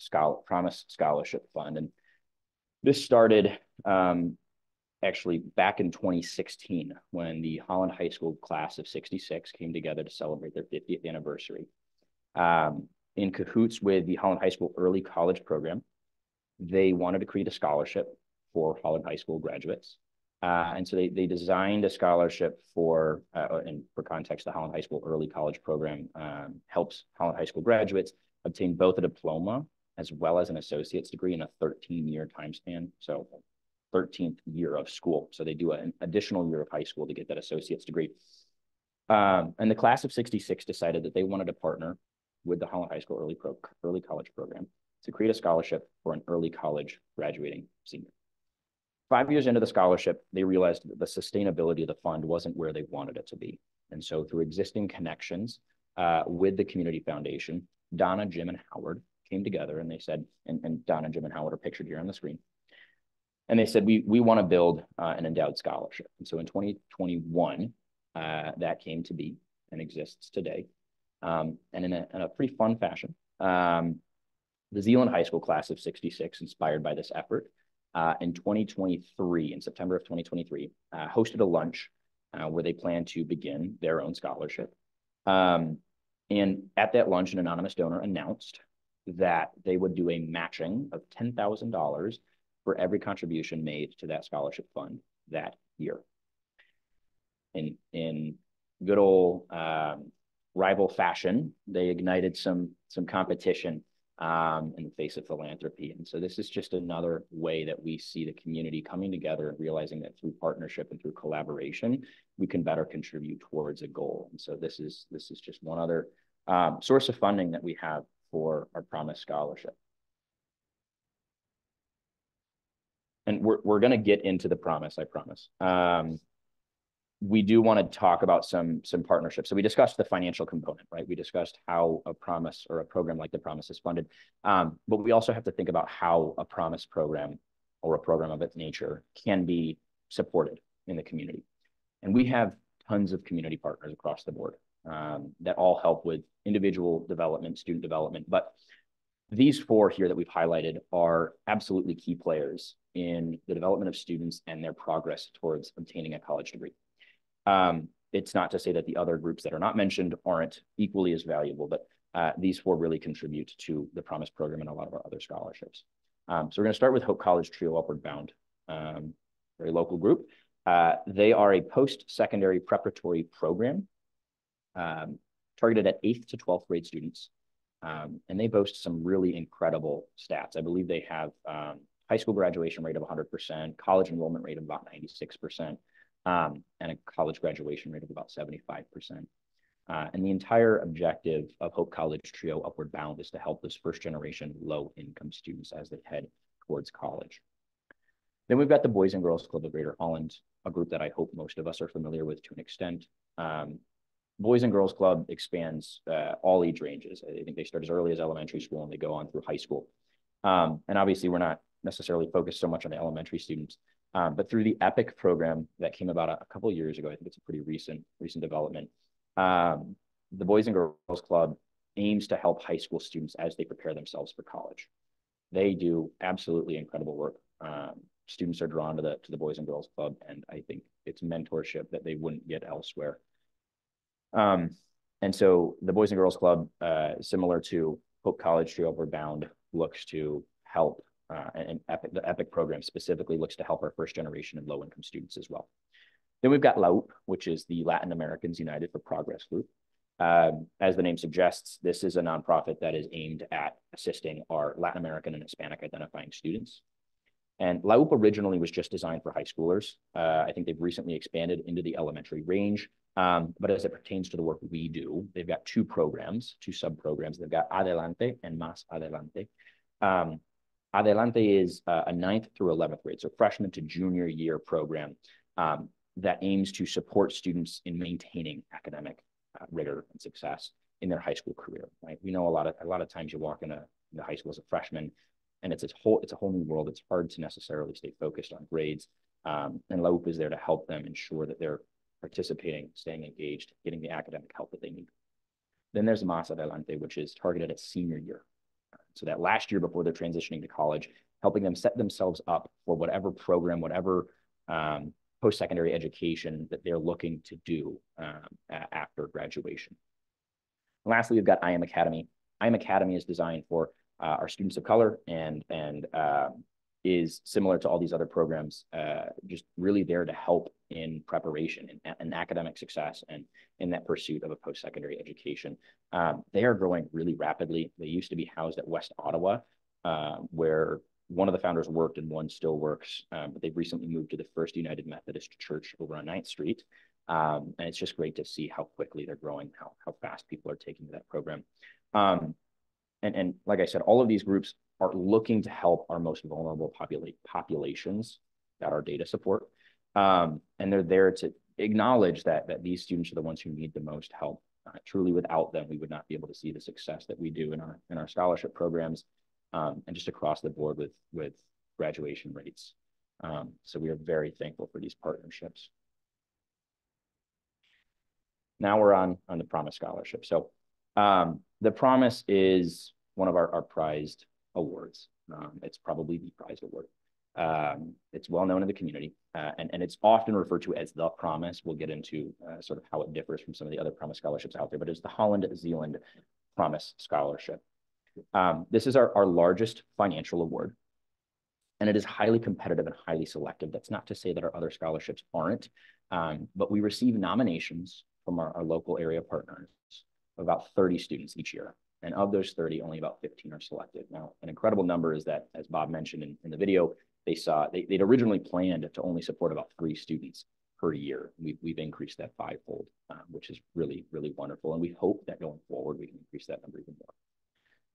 Promise Scholarship Fund. And this started actually back in 2016 when the Holland High School class of 66 came together to celebrate their 50th anniversary. In cahoots with the Holland High School Early College Program, they wanted to create a scholarship for Holland High School graduates. And so they designed a scholarship for, and for context, the Holland High School Early College Program helps Holland High School graduates obtain both a diploma as well as an associate's degree in a 13-year time span. So 13th year of school. So they do an additional year of high school to get that associate's degree. And the class of 66 decided that they wanted to partner with the Holland High School Early College Program to create a scholarship for an early college graduating senior. 5 years into the scholarship, they realized that the sustainability of the fund wasn't where they wanted it to be. And so through existing connections with the community foundation, Donna, Jim, and Howard came together and they said, and Donna, Jim, and Howard are pictured here on the screen. And they said, we want to build an endowed scholarship. And so in 2021, that came to be and exists today. And in a pretty fun fashion, the Zeeland High School class of 66, inspired by this effort, in 2023, in September of 2023, hosted a lunch where they plan to begin their own scholarship. And at that lunch, an anonymous donor announced that they would do a matching of $10,000 for every contribution made to that scholarship fund that year. In good old rival fashion, they ignited some competition in the face of philanthropy. And so this is just another way that we see the community coming together and realizing that through partnership and through collaboration, we can better contribute towards a goal. And so this is just one other source of funding that we have for our Promise Scholarship. And we're going to get into the Promise, I promise. We do want to talk about some partnerships. So we discussed the financial component, right? We discussed how a Promise or a program like the Promise is funded. But we also have to think about how a Promise program or a program of its nature can be supported in the community. And we have tons of community partners across the board that all help with individual development, student development. But these four here that we've highlighted are absolutely key players in the development of students and their progress towards obtaining a college degree. It's not to say that the other groups that are not mentioned aren't equally as valuable, but these four really contribute to the Promise program and a lot of our other scholarships. So we're going to start with Hope College Trio Upward Bound, very local group. They are a post-secondary preparatory program targeted at 8th to 12th grade students. And they boast some really incredible stats. I believe they have high school graduation rate of 100%, college enrollment rate of about 96%, and a college graduation rate of about 75%. And the entire objective of Hope College Trio Upward Bound is to help those first-generation low-income students as they head towards college. Then we've got the Boys and Girls Club of Greater Holland, a group that I hope most of us are familiar with to an extent. Boys and Girls Club expands all age ranges. I think they start as early as elementary school and they go on through high school. And obviously we're not necessarily focused so much on the elementary students, but through the EPIC program that came about a couple of years ago, I think it's a pretty recent development. The Boys and Girls Club aims to help high school students as they prepare themselves for college. They do absolutely incredible work. Students are drawn to the Boys and Girls Club, and I think it's mentorship that they wouldn't get elsewhere. And so the Boys and Girls Club, similar to Hope College Trio Upward Bound, looks to help, and the EPIC program specifically looks to help our first generation and low-income students as well. Then we've got LAUP, which is the Latin Americans United for Progress group. As the name suggests, this is a nonprofit that is aimed at assisting our Latin American and Hispanic identifying students. And LAUP originally was just designed for high schoolers. I think they've recently expanded into the elementary range. But as it pertains to the work we do, they've got two sub-programs. They've got Adelante and Más Adelante. Adelante is a 9th through 11th grade, so freshman to junior year program that aims to support students in maintaining academic rigor and success in their high school career. Right? We know a lot of times you walk into high school as a freshman, and it's a whole new world. It's hard to necessarily stay focused on grades. And LAUP is there to help them ensure that they're participating, staying engaged, getting the academic help that they need. Then there's Más Adelante, which is targeted at senior year. So that last year before they're transitioning to college, helping them set themselves up for whatever program, whatever post-secondary education that they're looking to do after graduation. And lastly, we've got I Am Academy. I Am Academy is designed for our students of color and is similar to all these other programs, just really there to help in preparation and academic success and in that pursuit of a post-secondary education. They are growing really rapidly. They used to be housed at West Ottawa, where one of the founders worked and one still works, but they've recently moved to the First United Methodist Church over on 9th Street. And it's just great to see how quickly they're growing, how fast people are taking to that program. And like I said, all of these groups are looking to help our most vulnerable populations that our data support. And they're there to acknowledge that these students are the ones who need the most help. Truly, without them, we would not be able to see the success that we do in our scholarship programs and just across the board with graduation rates. So we are very thankful for these partnerships. Now we're on the Promise Scholarship. So the Promise is one of our prized awards. It's probably the prized award. It's well known in the community, and it's often referred to as the Promise. We'll get into sort of how it differs from some of the other Promise scholarships out there, but it's the Holland Zeeland Promise Scholarship. This is our largest financial award, and it is highly competitive and highly selective. That's not to say that our other scholarships aren't, but we receive nominations from our local area partners of about 30 students each year. And of those 30, only about 15 are selected. Now, an incredible number is that, as Bob mentioned in the video, they'd originally planned to only support about 3 students per year. We've increased that 5-fold, which is really, really wonderful. And we hope that going forward, we can increase that number even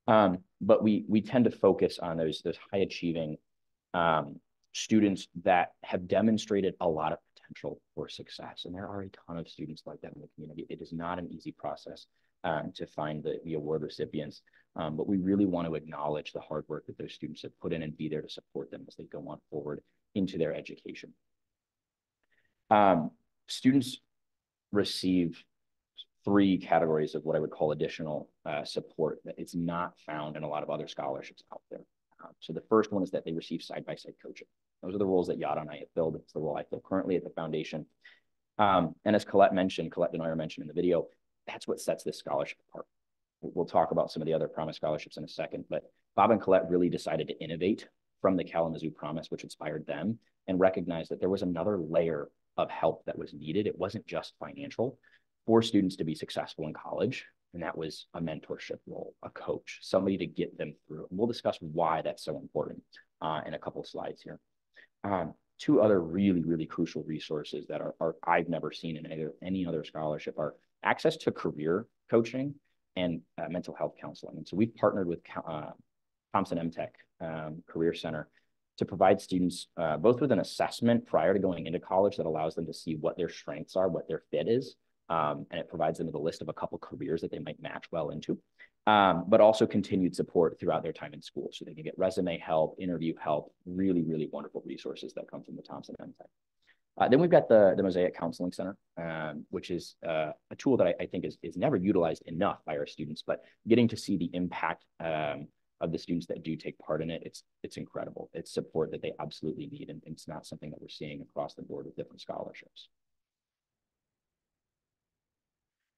more. But we tend to focus on those high achieving students that have demonstrated a lot of potential for success. And there are a ton of students like that in the community. It is not an easy process to find the award recipients, but we really want to acknowledge the hard work that those students have put in and be there to support them as they go on forward into their education. Students receive 3 categories of what I would call additional support that it's not found in a lot of other scholarships out there. So the first one is that they receive side-by-side coaching. Those are the roles that Yada and I have filled. It's the role I fill currently at the foundation. And as Colette Denoyer mentioned in the video, that's what sets this scholarship apart. We'll talk about some of the other Promise scholarships in a second, but Bob and Colette really decided to innovate from the Kalamazoo Promise, which inspired them, and recognized that there was another layer of help that was needed. It wasn't just financial for students to be successful in college. And that was a mentorship role, a coach, somebody to get them through. And we'll discuss why that's so important in a couple of slides here. 2 other really, really crucial resources that are I've never seen in any other scholarship are access to career coaching and mental health counseling. And so we've partnered with Thompson MTech Career Center to provide students both with an assessment prior to going into college that allows them to see what their strengths are, what their fit is, and it provides them with a list of a couple careers that they might match well into, but also continued support throughout their time in school. So they can get resume help, interview help, really, really wonderful resources that come from the Thompson MTech. Then we've got the Mosaic Counseling Center, which is a tool that I think is never utilized enough by our students, but getting to see the impact of the students that do take part in it, it's incredible. It's support that they absolutely need, and it's not something that we're seeing across the board with different scholarships.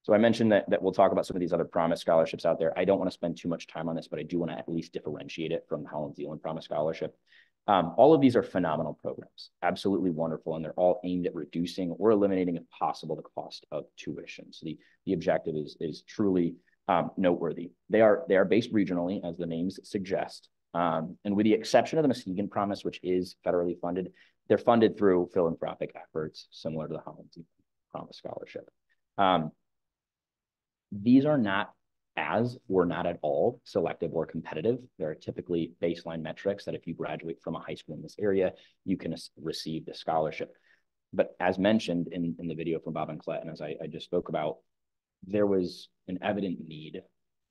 So I mentioned that we'll talk about some of these other Promise scholarships out there. I don't want to spend too much time on this, but I do want to at least differentiate it from the Holland Zeeland Promise Scholarship. All of these are phenomenal programs, absolutely wonderful, and they're all aimed at reducing or eliminating, if possible, the cost of tuition. So the objective is truly noteworthy. They are based regionally, as the names suggest, and with the exception of the Muskegon Promise, which is federally funded, they're funded through philanthropic efforts similar to the Holland Zeeland Promise Scholarship. These are not at all selective or competitive. There are typically baseline metrics that if you graduate from a high school in this area, you can receive the scholarship. But as mentioned in the video from Bob and Colette, and as I just spoke about, there was an evident need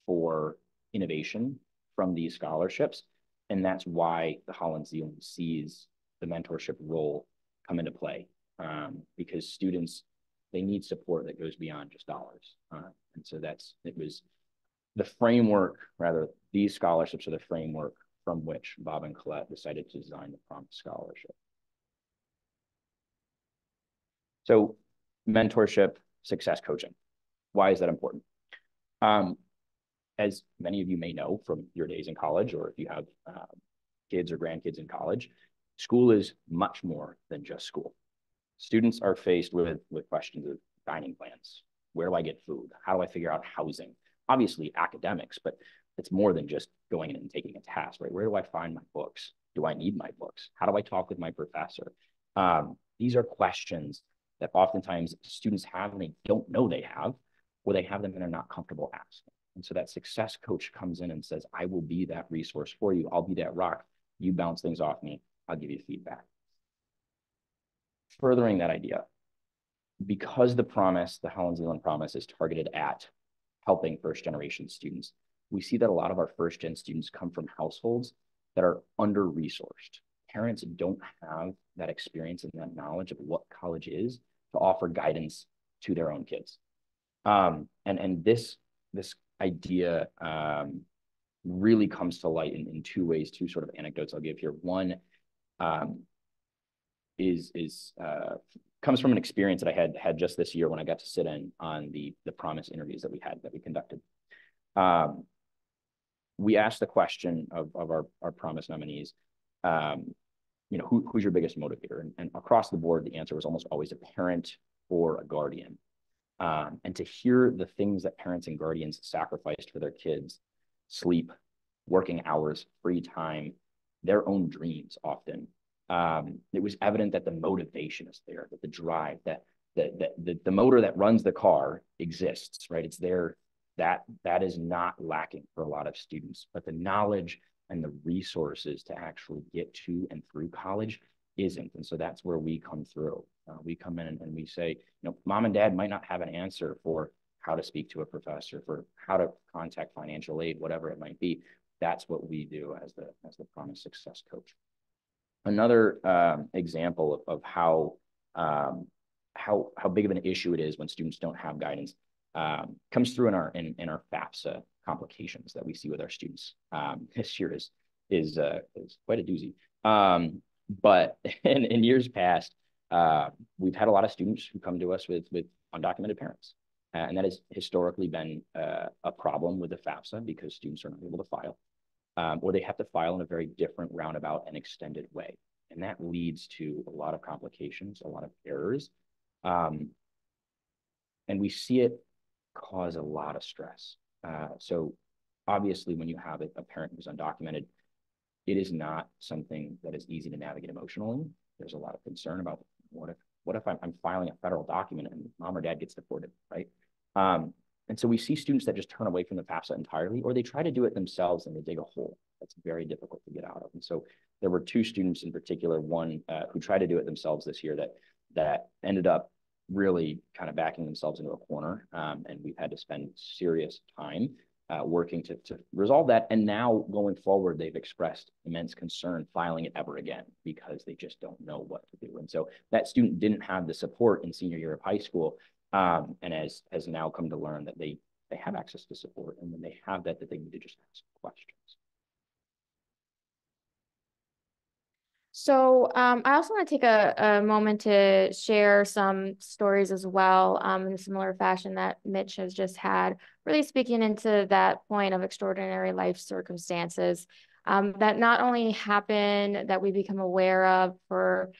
for innovation from these scholarships. And that's why the Holland Zeeland sees the mentorship role come into play because students, they need support that goes beyond just dollars. And so it was the framework, rather, these scholarships are the framework from which Bob and Colette decided to design the Promise Scholarship. So mentorship, success coaching. Why is that important? As many of you may know from your days in college, or if you have kids or grandkids in college, school is much more than just school. Students are faced with questions of dining plans. Where do I get food? How do I figure out housing? Obviously academics, but it's more than just going in and taking a test, right? Where do I find my books? Do I need my books? How do I talk with my professor? These are questions that oftentimes students have and they don't know they have, or they have them and they're not comfortable asking. And so that success coach comes in and says, I will be that resource for you. I'll be that rock. You bounce things off me. I'll give you feedback. Furthering that idea, because the Promise, the Holland Zeeland Promise, is targeted at helping first-generation students, we see that a lot of our first-gen students come from households that are under-resourced. Parents don't have that experience and that knowledge of what college is to offer guidance to their own kids. And this idea really comes to light in two ways, two sort of anecdotes I'll give here. One comes from an experience that I had just this year when I got to sit in on the Promise interviews that we conducted. We asked the question of our Promise nominees, who's your biggest motivator? And across the board, the answer was almost always a parent or a guardian. And to hear the things that parents and guardians sacrificed for their kids, sleep, working hours, free time, their own dreams often, it was evident that the motivation is there, that the drive, that the motor that runs the car exists, right? It's there. That is not lacking for a lot of students, but the knowledge and the resources to actually get to and through college isn't. And so that's where we come through. We come in and we say, mom and dad might not have an answer for how to speak to a professor, for how to contact financial aid, whatever it might be. That's what we do as the Promise Success Coach. Another example of how big of an issue it is when students don't have guidance comes through in our FAFSA complications that we see with our students. This year is quite a doozy. But in years past, we've had a lot of students who come to us with undocumented parents. And that has historically been a problem with the FAFSA because students are not able to file, or they have to file in a very different roundabout and extended way. And that leads to a lot of complications, a lot of errors. And we see it cause a lot of stress. So obviously, when you have a parent who's undocumented, it is not something that is easy to navigate emotionally. There's a lot of concern about what if I'm filing a federal document and mom or dad gets deported, right? And so we see students that just turn away from the FAFSA entirely, or they try to do it themselves and they dig a hole that's very difficult to get out of. And so there were two students in particular, one who tried to do it themselves this year that ended up really kind of backing themselves into a corner. And we've had to spend serious time working to resolve that. And now going forward, they've expressed immense concern filing it ever again because they just don't know what to do. And so that student didn't have the support in senior year of high school, and has now come to learn that they have access to support, and when they have that they need to just ask questions. So I also want to take a moment to share some stories as well, in a similar fashion that Mitch has just had, really speaking into that point of extraordinary life circumstances that not only happen, that we become aware of for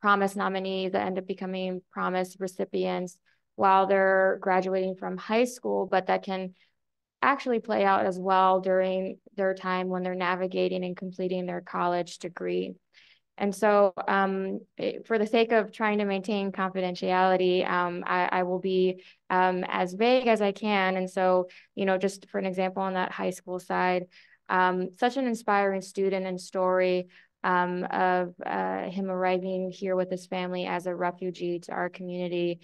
Promise nominees that end up becoming Promise recipients while they're graduating from high school, but that can actually play out as well during their time when they're navigating and completing their college degree. And so for the sake of trying to maintain confidentiality, I will be as vague as I can. And so, just for an example on that high school side, such an inspiring student and story of him arriving here with his family as a refugee to our community.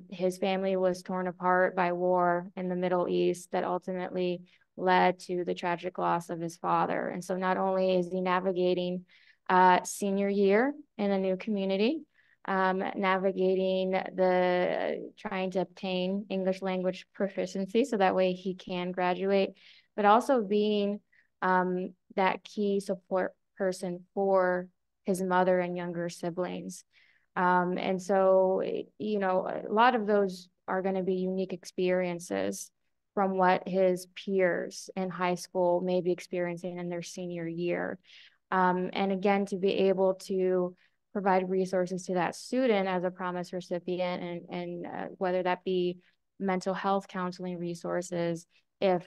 His family was torn apart by war in the Middle East that ultimately led to the tragic loss of his father. And so not only is he navigating senior year in a new community, navigating trying to obtain English language proficiency so that way he can graduate, but also being that key support person for his mother and younger siblings. And so, you know, a lot of those are going to be unique experiences from what his peers in high school may be experiencing in their senior year. And again, to be able to provide resources to that student as a promise recipient, and whether that be mental health counseling resources, if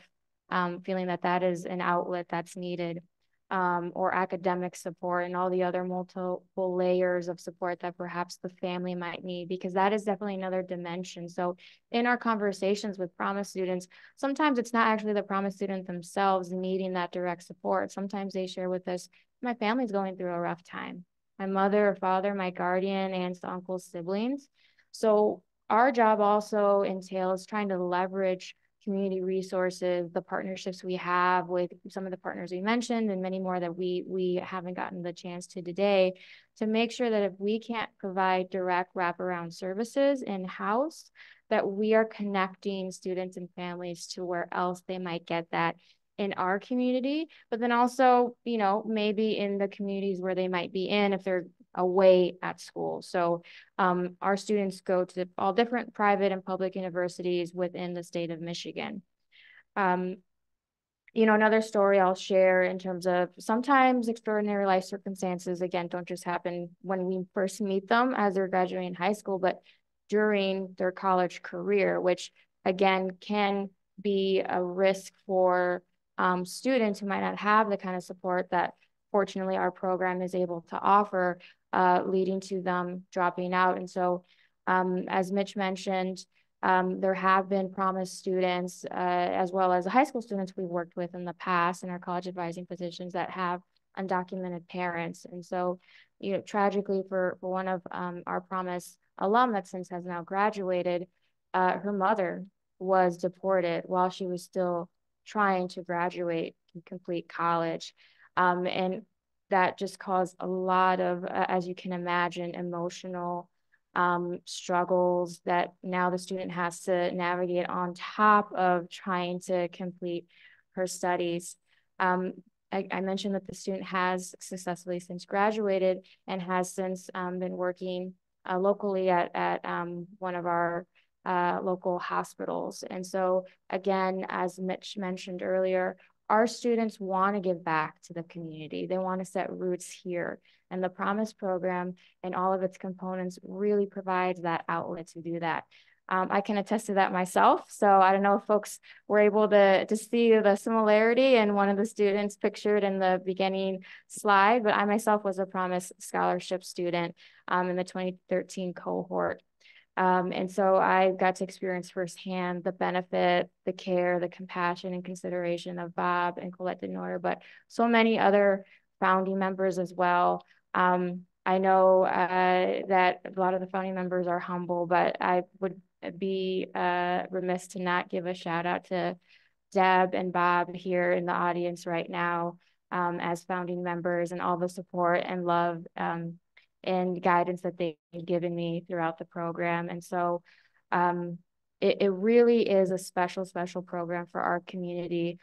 feeling that that is an outlet that's needed, or academic support and all the other multiple layers of support that perhaps the family might need, because that is definitely another dimension. So in our conversations with promise students, sometimes it's not actually the promise student themselves needing that direct support. Sometimes they share with us, my family's going through a rough time. My mother or father, my guardian, aunts, uncles, siblings. So our job also entails trying to leverage community resources, the partnerships we have with some of the partners we mentioned, and many more that we haven't gotten the chance to today, to make sure that if we can't provide direct wraparound services in-house, that we are connecting students and families to where else they might get that in our community, but then also, you know, maybe in the communities where they might be in if they're away at school. So our students go to all different private and public universities within the state of Michigan. You know, another story I'll share in terms of sometimes extraordinary life circumstances, again, don't just happen when we first meet them as they're graduating high school, but during their college career, which again can be a risk for students who might not have the kind of support that fortunately our program is able to offer, leading to them dropping out. And so as Mitch mentioned, there have been promise students as well as the high school students we've worked with in the past in our college advising positions that have undocumented parents. And so, you know, tragically for one of our promise alum that since has now graduated, her mother was deported while she was still trying to graduate and complete college. And that just caused a lot of, as you can imagine, emotional struggles that now the student has to navigate on top of trying to complete her studies. I mentioned that the student has successfully since graduated and has since been working locally at one of our local hospitals. And so again, as Mitch mentioned earlier, our students want to give back to the community. They want to set roots here. And the Promise program and all of its components really provides that outlet to do that. I can attest to that myself. So I don't know if folks were able to see the similarity in one of the students pictured in the beginning slide, but I myself was a Promise Scholarship student in the 2013 cohort. And so I got to experience firsthand the benefit, the care, the compassion and consideration of Bob and Colette Denoyer, but so many other founding members as well. I know that a lot of the founding members are humble, but I would be remiss to not give a shout out to Deb and Bob here in the audience right now as founding members, and all the support and love and guidance that they've given me throughout the program. And so it really is a special program for our community.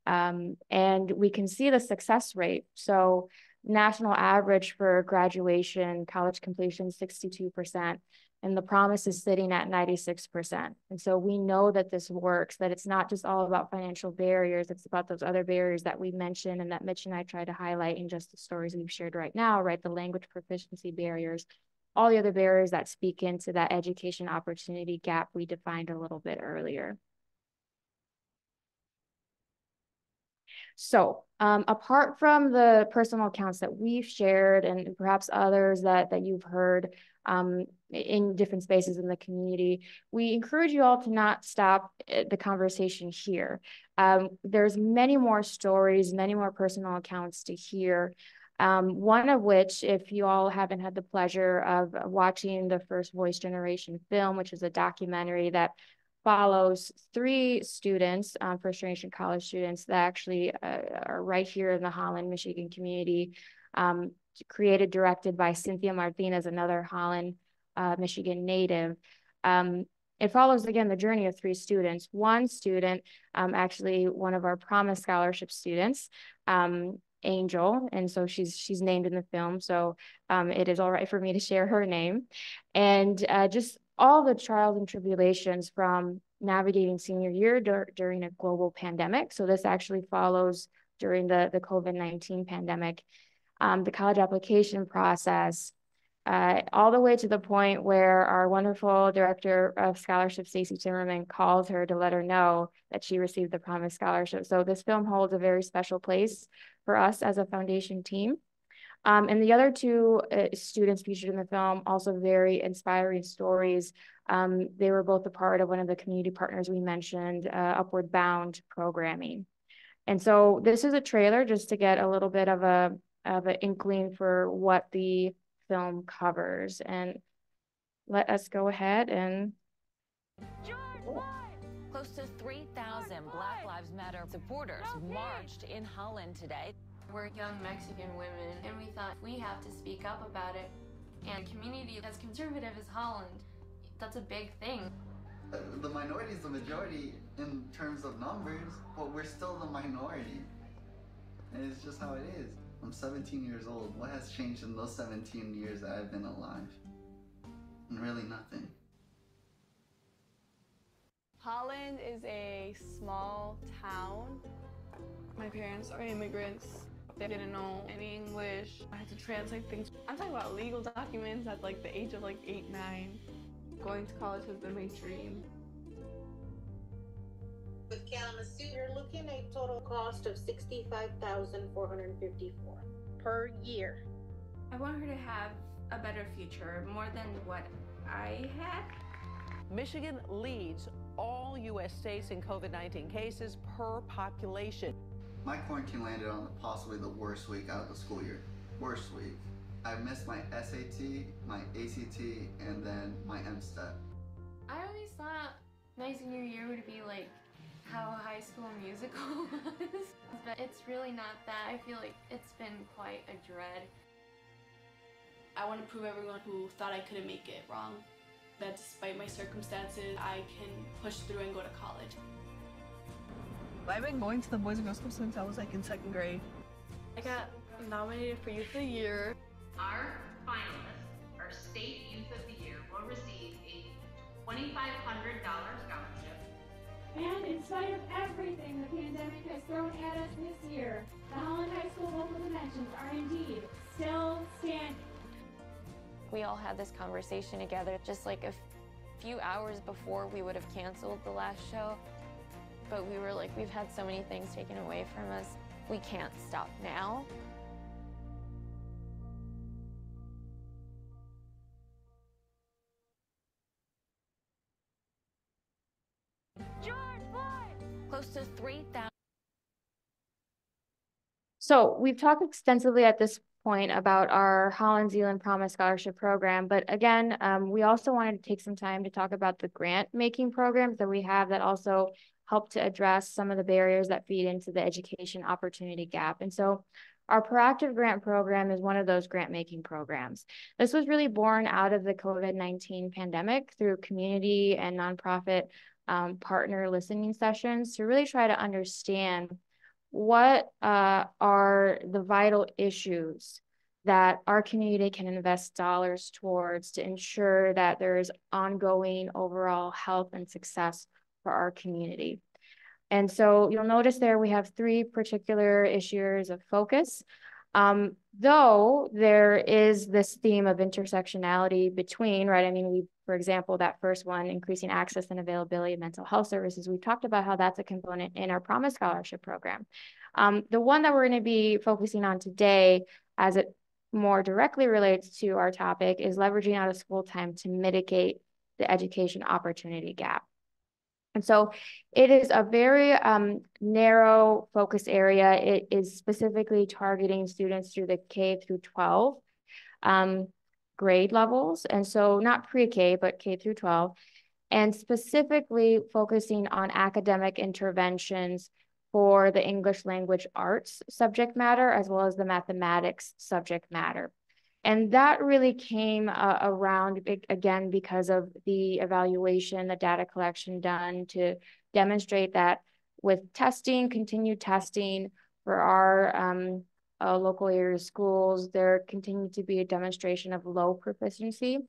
And we can see the success rate. So national average for graduation, college completion, 62%. And the Promise is sitting at 96%. And so we know that this works, that it's not just all about financial barriers, it's about those other barriers that we mentioned and that Mitch and I try to highlight in just the stories we've shared right now, right? The language proficiency barriers, all the other barriers that speak into that education opportunity gap we defined a little bit earlier. So apart from the personal accounts that we've shared and perhaps others that you've heard in different spaces in the community, we encourage you all to not stop the conversation here. There's many more stories, many more personal accounts to hear. One of which, if you all haven't had the pleasure of watching the First Voice Generation film, which is a documentary that follows 3 students, first generation college students that actually are right here in the Holland, Michigan community. created, directed by Cynthia Martinez, another Holland, Michigan native. It follows, again, the journey of 3 students. One student, actually one of our Promise Scholarship students, Angel, and so she's named in the film, so it is all right for me to share her name. And just all the trials and tribulations from navigating senior year during a global pandemic. So this actually follows during the COVID-19 pandemic, the college application process, all the way to the point where our wonderful director of scholarship, Stacy Timmerman, calls her to let her know that she received the Promise Scholarship. So this film holds a very special place for us as a foundation team. And the other 2 students featured in the film, also very inspiring stories. They were both a part of one of the community partners we mentioned, Upward Bound programming. And so this is a trailer just to get a little bit of an inkling for what the film covers. And let us go ahead and... Close to 3,000 Black Lives Matter supporters marched in Holland today. We're young Mexican women, and we thought we have to speak up about it. And a community as conservative as Holland, that's a big thing. The minority is the majority in terms of numbers, but we're still the minority. And it's just how it is. I'm 17 years old. What has changed in those 17 years that I've been alive? And really nothing. Holland is a small town. My parents are immigrants. They didn't know any English. I had to translate things. I'm talking about legal documents at like the age of like 8, 9. Going to college has been my dream. With Kalamazoo, you're looking at a total cost of $65,454 per year. I want her to have a better future, more than what I had. Michigan leads all U.S. states in COVID-19 cases per population. My quarantine landed on possibly the worst week out of the school year. Worst week. I missed my SAT, my ACT, and then my MSTEP. I always thought my senior year would be like how High School Musical was, but it's really not that. I feel like it's been quite a dread. I want to prove everyone who thought I couldn't make it wrong, that despite my circumstances, I can push through and go to college. I've been going to the Boys and Girls Club since I was like in 2nd grade. I got nominated for Youth of the Year. Our finalists, our State Youth of the Year, will receive a $2,500 scholarship. And in spite of everything the pandemic has thrown at us this year, the Holland High School local dimensions are indeed still standing. We all had this conversation together just like a few hours before we would have canceled the last show. But we were like, we've had so many things taken away from us. We can't stop now. Close to 3,000. So we've talked extensively at this point about our Holland Zeeland Promise Scholarship Program, but again, we also wanted to take some time to talk about the grant making programs that we have that also help to address some of the barriers that feed into the education opportunity gap. And so our Proactive Grant Program is one of those grant making programs. This was really born out of the COVID-19 pandemic through community and nonprofit partner listening sessions to really try to understand what are the vital issues that our community can invest dollars towards to ensure that there is ongoing overall health and success for our community. And so you'll notice there we have 3 particular issues of focus. Though there is this theme of intersectionality between, right? I mean, for example, that first one, increasing access and availability of mental health services, we've talked about how that's a component in our Promise Scholarship Program. The one that we're going to be focusing on today, as it more directly relates to our topic, is leveraging out of school time to mitigate the education opportunity gap. And so it is a very narrow focus area. It is specifically targeting students through the K through 12 grade levels. And so not pre-K, but K through 12, and specifically focusing on academic interventions for the English language arts subject matter, as well as the mathematics subject matter. And that really came around, again, because of the evaluation, the data collection done to demonstrate that with testing, continued testing for our local area schools, there continued to be a demonstration of low proficiency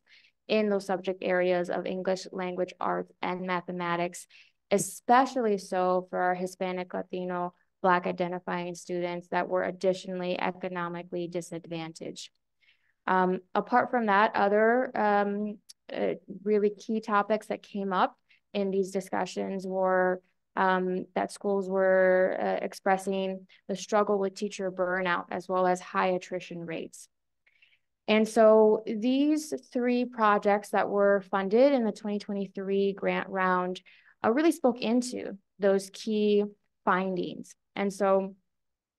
in those subject areas of English language arts and mathematics, especially so for our Hispanic, Latino, Black identifying students that were additionally economically disadvantaged. Apart from that, other really key topics that came up in these discussions were that schools were expressing the struggle with teacher burnout, as well as high attrition rates. And so these three projects that were funded in the 2023 grant round really spoke into those key findings. And so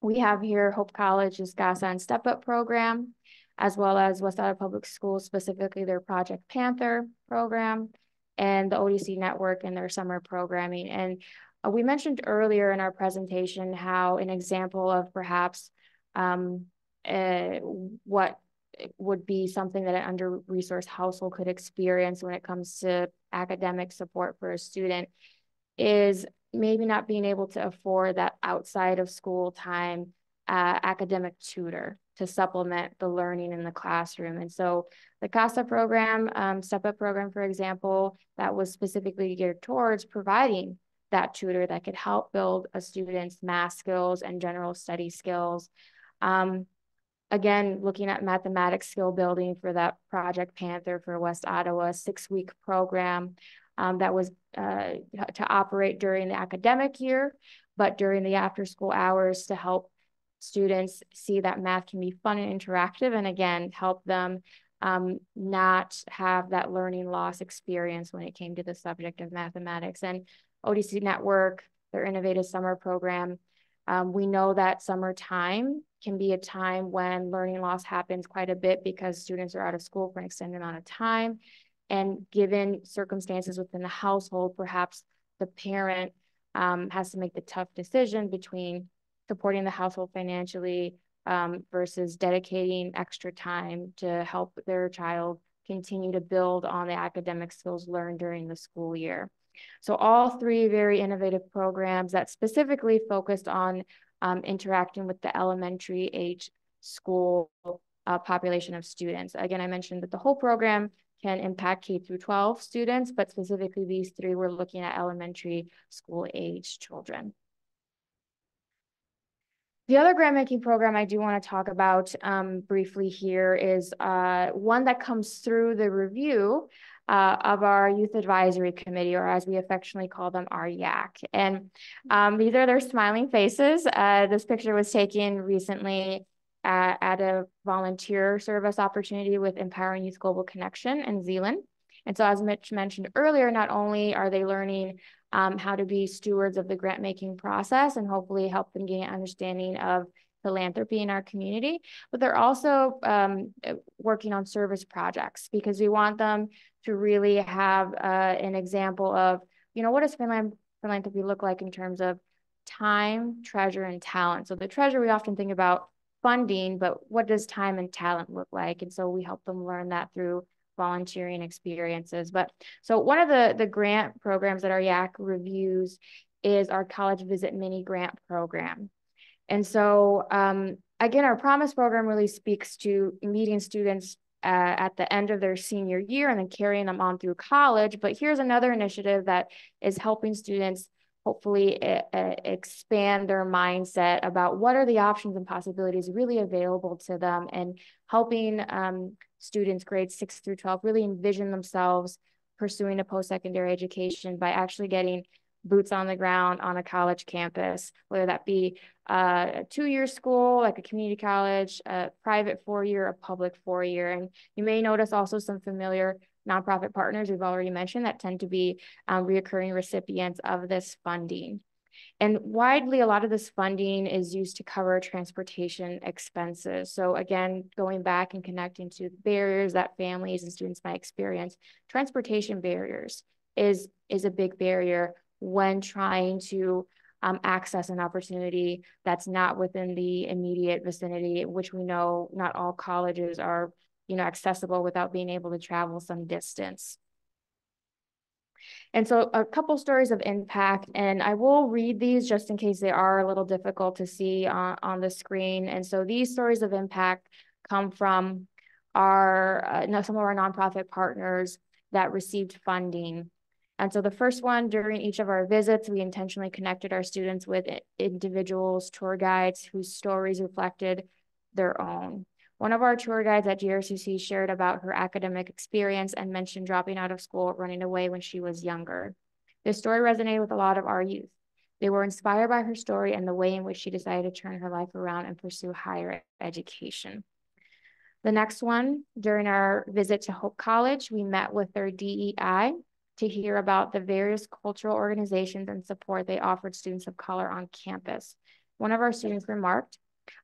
we have here Hope College's GASA and Step Up program, as well as West Iowa Public Schools, specifically their Project Panther program, and the ODC Network and their summer programming. And we mentioned earlier in our presentation how an example of perhaps what would be something that an under-resourced household could experience when it comes to academic support for a student is maybe not being able to afford that outside of school time academic tutor to supplement the learning in the classroom. And so the CASA program, Step Up program, for example, that was specifically geared towards providing that tutor that could help build a student's math skills and general study skills. Again, looking at mathematics skill building for that Project Panther for West Ottawa, 6-week program that was to operate during the academic year, but during the after school hours to help students see that math can be fun and interactive, and again, help them not have that learning loss experience when it came to the subject of mathematics. And ODC Network, their innovative summer program, we know that summertime can be a time when learning loss happens quite a bit because students are out of school for an extended amount of time. And given circumstances within the household, perhaps the parent has to make the tough decision between supporting the household financially versus dedicating extra time to help their child continue to build on the academic skills learned during the school year. So all three very innovative programs that specifically focused on interacting with the elementary age school population of students. Again, I mentioned that the whole program can impact K through 12 students, but specifically these three, we're looking at elementary school age children. The other grant making program I do want to talk about briefly here is one that comes through the review of our Youth Advisory Committee, or as we affectionately call them, our YAC. And these are their smiling faces. This picture was taken recently at a volunteer service opportunity with Empowering Youth Global Connection in Zeeland. And so as Mitch mentioned earlier, not only are they learning how to be stewards of the grant making process and hopefully help them gain an understanding of philanthropy in our community, but they're also working on service projects because we want them to really have an example of, you know, what does philanthropy look like in terms of time, treasure, and talent. So the treasure, we often think about funding, but what does time and talent look like? And so we help them learn that through volunteering experiences. But so one of the grant programs that our YAC reviews is our College Visit Mini Grant program. And so again, our Promise program really speaks to meeting students at the end of their senior year and then carrying them on through college. But here's another initiative that is helping students hopefully expand their mindset about what are the options and possibilities really available to them, and helping students grades 6 through 12 really envision themselves pursuing a post-secondary education by actually getting boots on the ground on a college campus, whether that be a 2-year school, like a community college, a private 4-year, a public 4-year. And you may notice also some familiar nonprofit partners we've already mentioned that tend to be reoccurring recipients of this funding. And widely, a lot of this funding is used to cover transportation expenses. So again, going back and connecting to barriers that families and students might experience, transportation barriers is a big barrier when trying to access an opportunity that's not within the immediate vicinity, which we know not all colleges are, accessible without being able to travel some distance. And so a couple stories of impact, and I will read these just in case they are a little difficult to see on the screen. And so these stories of impact come from some of our nonprofit partners that received funding. And so the first one, during each of our visits, we intentionally connected our students with individuals, tour guides whose stories reflected their own. One of our tour guides at GRCC shared about her academic experience and mentioned dropping out of school, running away when she was younger. This story resonated with a lot of our youth. They were inspired by her story and the way in which she decided to turn her life around and pursue higher education. The next one, during our visit to Hope College, we met with their DEI to hear about the various cultural organizations and support they offered students of color on campus. One of our students remarked,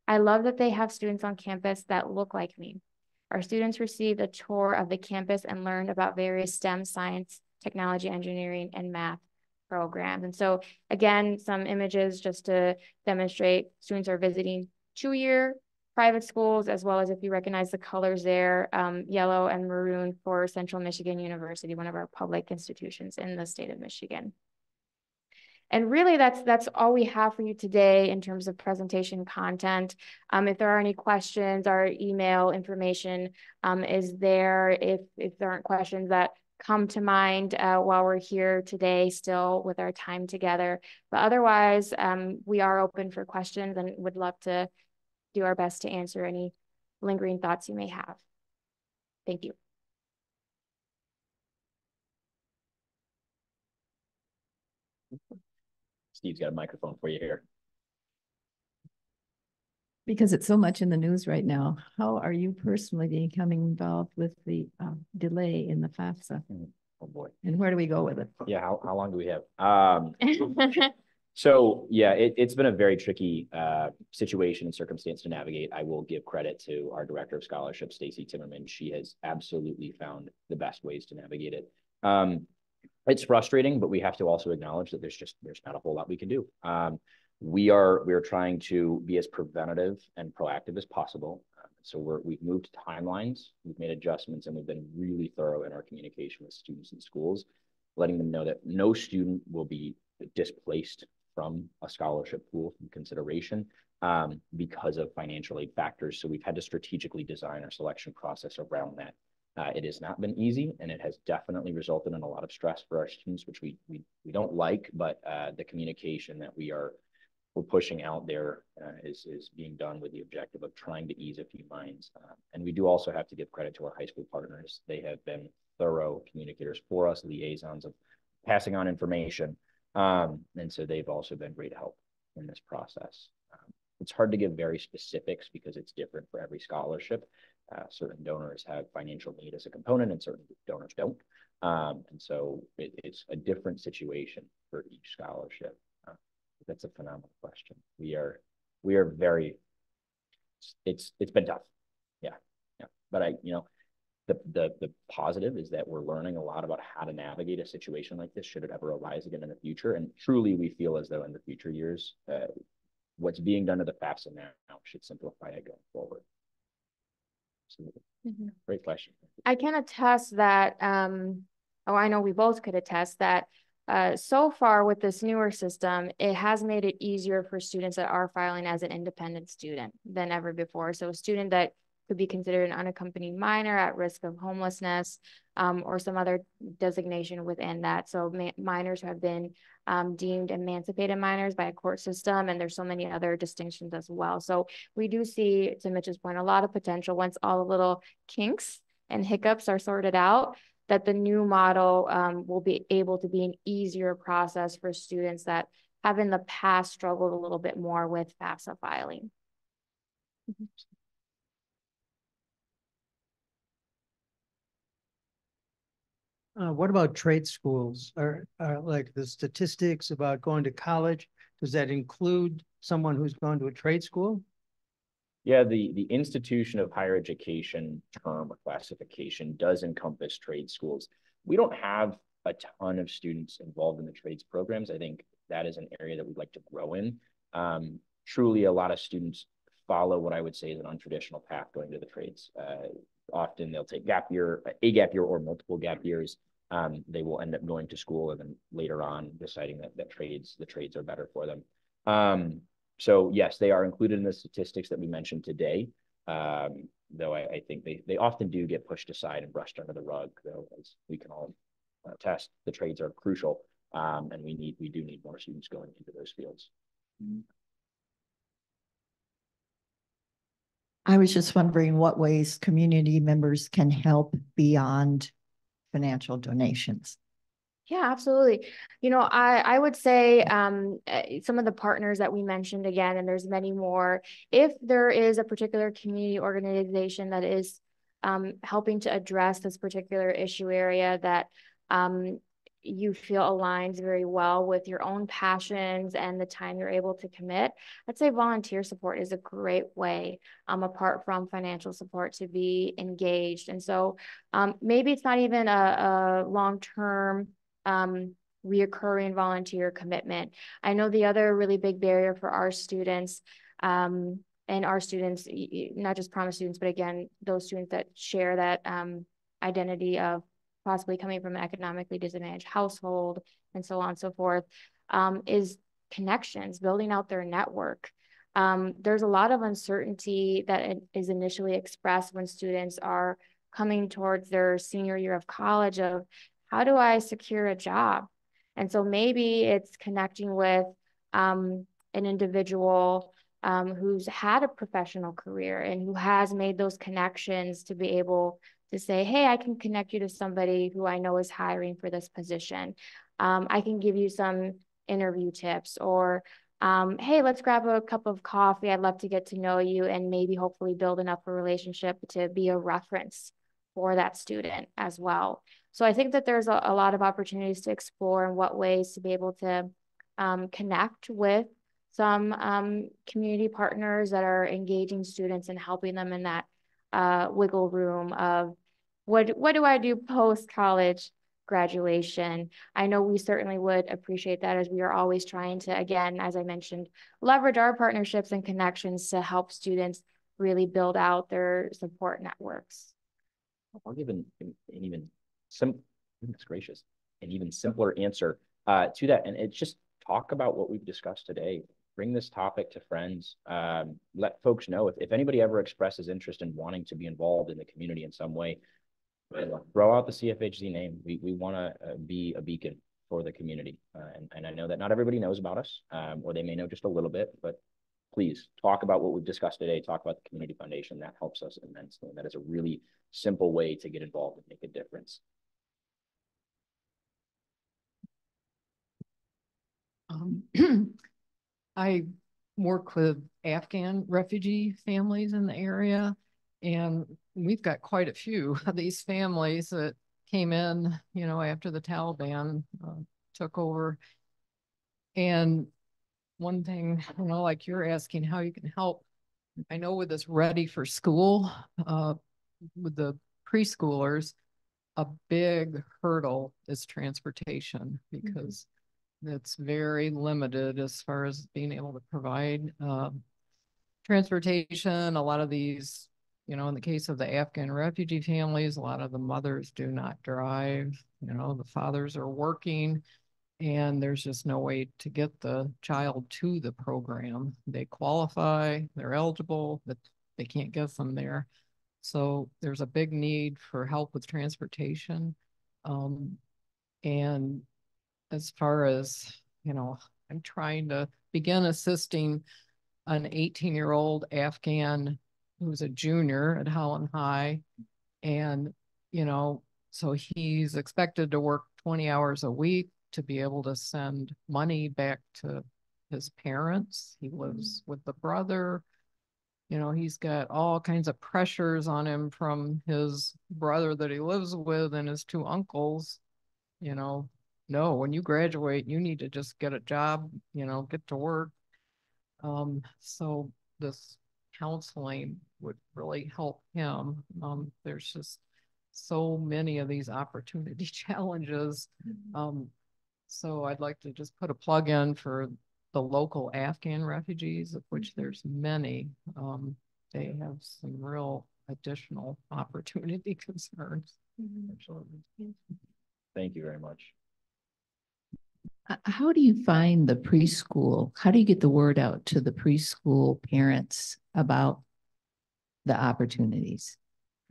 "I love that they have students on campus that look like me." Our students received a tour of the campus and learned about various STEM, science, technology, engineering, and math programs. And so again, some images just to demonstrate students are visiting two-year private schools, as well as, if you recognize the colors there, yellow and maroon for Central Michigan University, one of our public institutions in the state of Michigan. And really, that's all we have for you today in terms of presentation content. If there are any questions, our email information is there. If there aren't questions that come to mind while we're here today still with our time together. But otherwise, we are open for questions and would love to do our best to answer any lingering thoughts you may have. Thank you. Steve's got a microphone for you here. Because it's so much in the news right now, how are you personally becoming involved with the delay in the FAFSA? Oh boy. And where do we go with it? Yeah, how long do we have? So yeah, it's been a very tricky situation and circumstance to navigate. I will give credit to our director of scholarship, Stacy Timmerman. She has absolutely found the best ways to navigate it. It's frustrating, but we have to also acknowledge that there's not a whole lot we can do. We are trying to be as preventative and proactive as possible. So we've moved timelines, we've made adjustments, and we've been really thorough in our communication with students and schools, letting them know that no student will be displaced from a scholarship pool from consideration because of financial aid factors. So we've had to strategically design our selection process around that. It has not been easy, and it has definitely resulted in a lot of stress for our students, which we don't like, but the communication that we're pushing out there is being done with the objective of trying to ease a few minds. And we do also have to give credit to our high school partners. They have been thorough communicators for us, liaisons of passing on information. And so they've also been great help in this process. It's hard to give very specifics because it's different for every scholarship. Certain donors have financial need as a component and certain donors don't. And so it's a different situation for each scholarship. That's a phenomenal question. We are very, it's been tough. Yeah. But the positive is that we're learning a lot about how to navigate a situation like this should it ever arise again in the future. And truly, we feel as though in the future years, what's being done to the FAFSA now should simplify it going forward. Absolutely. Mm-hmm. Great question. I can attest that, I know we both could attest that so far with this newer system, it has made it easier for students that are filing as an independent student than ever before. So a student that could be considered an unaccompanied minor at risk of homelessness or some other designation within that. So minors have been deemed emancipated minors by a court system, and there's so many other distinctions as well. So we do see, to Mitch's point, a lot of potential once all the little kinks and hiccups are sorted out, that the new model will be able to be an easier process for students that have in the past struggled a little bit more with FAFSA filing. What about trade schools? Are like the statistics about going to college, does that include someone who's gone to a trade school? Yeah, the institution of higher education term or classification does encompass trade schools. We don't have a ton of students involved in the trades programs. I think that is an area that we'd like to grow in. Truly, a lot of students follow what I would say is an untraditional path going to the trades. Often they'll take a gap year or multiple gap years. They will end up going to school and then later on deciding that the trades are better for them. So yes, they are included in the statistics that we mentioned today. Though I think they often do get pushed aside and brushed under the rug, though, as we can all attest, the trades are crucial, and we do need more students going into those fields. I was just wondering what ways community members can help beyond financial donations. Yeah, absolutely. You know, I would say some of the partners that we mentioned again, and there's many more, if there is a particular community organization that is helping to address this particular issue area that you feel aligns very well with your own passions and the time you're able to commit, I'd say volunteer support is a great way, apart from financial support, to be engaged. And so maybe it's not even a long-term reoccurring volunteer commitment. I know the other really big barrier for our students, and our students, not just promise students, but again, those students that share that identity of possibly coming from an economically disadvantaged household and so on and so forth, is connections, building out their network. There's a lot of uncertainty that is initially expressed when students are coming towards their senior year of college of, how do I secure a job? And so maybe it's connecting with an individual who's had a professional career and who has made those connections to be able to say, hey, I can connect you to somebody who I know is hiring for this position. I can give you some interview tips, or hey, let's grab a cup of coffee. I'd love to get to know you and maybe hopefully build enough a relationship to be a reference for that student as well. So I think that there's a lot of opportunities to explore in what ways to be able to connect with some community partners that are engaging students and helping them in that wiggle room of what do I do post-college graduation. I know we certainly would appreciate that, as we are always trying to, again, as I mentioned, leverage our partnerships and connections to help students really build out their support networks. I'll give an even goodness gracious, an even simpler answer to that. And it's just talk about what we've discussed today. Bring this topic to friends. Let folks know if anybody ever expresses interest in wanting to be involved in the community in some way, throw out the CFHZ name. We want to be a beacon for the community. And I know that not everybody knows about us, or they may know just a little bit, but please talk about what we've discussed today. Talk about the Community Foundation. That helps us immensely. And that is a really simple way to get involved and make a difference. I work with Afghan refugee families in the area, and we've got quite a few of these families that came in, after the Taliban took over. And one thing, like you're asking how you can help, I know with this Ready for School, with the preschoolers, a big hurdle is transportation, because it's very limited as far as being able to provide transportation. A lot of these, in the case of the Afghan refugee families, a lot of the mothers do not drive, the fathers are working, and there's just no way to get the child to the program. They qualify, they're eligible, but they can't get them there. So there's a big need for help with transportation. And as far as, I'm trying to begin assisting an 18-year-old Afghan who's a junior at Holland High. And, so he's expected to work 20 hours a week to be able to send money back to his parents. He lives with the brother. He's got all kinds of pressures on him from his brother that he lives with and his two uncles. No, when you graduate, you need to just get a job, get to work. So this counseling would really help him. There's just so many of these opportunity challenges. So I'd like to just put a plug in for the local Afghan refugees, of which there's many. They have some real additional opportunity concerns. Thank you very much. How do you find the preschool? How do you get the word out to the preschool parents about the opportunities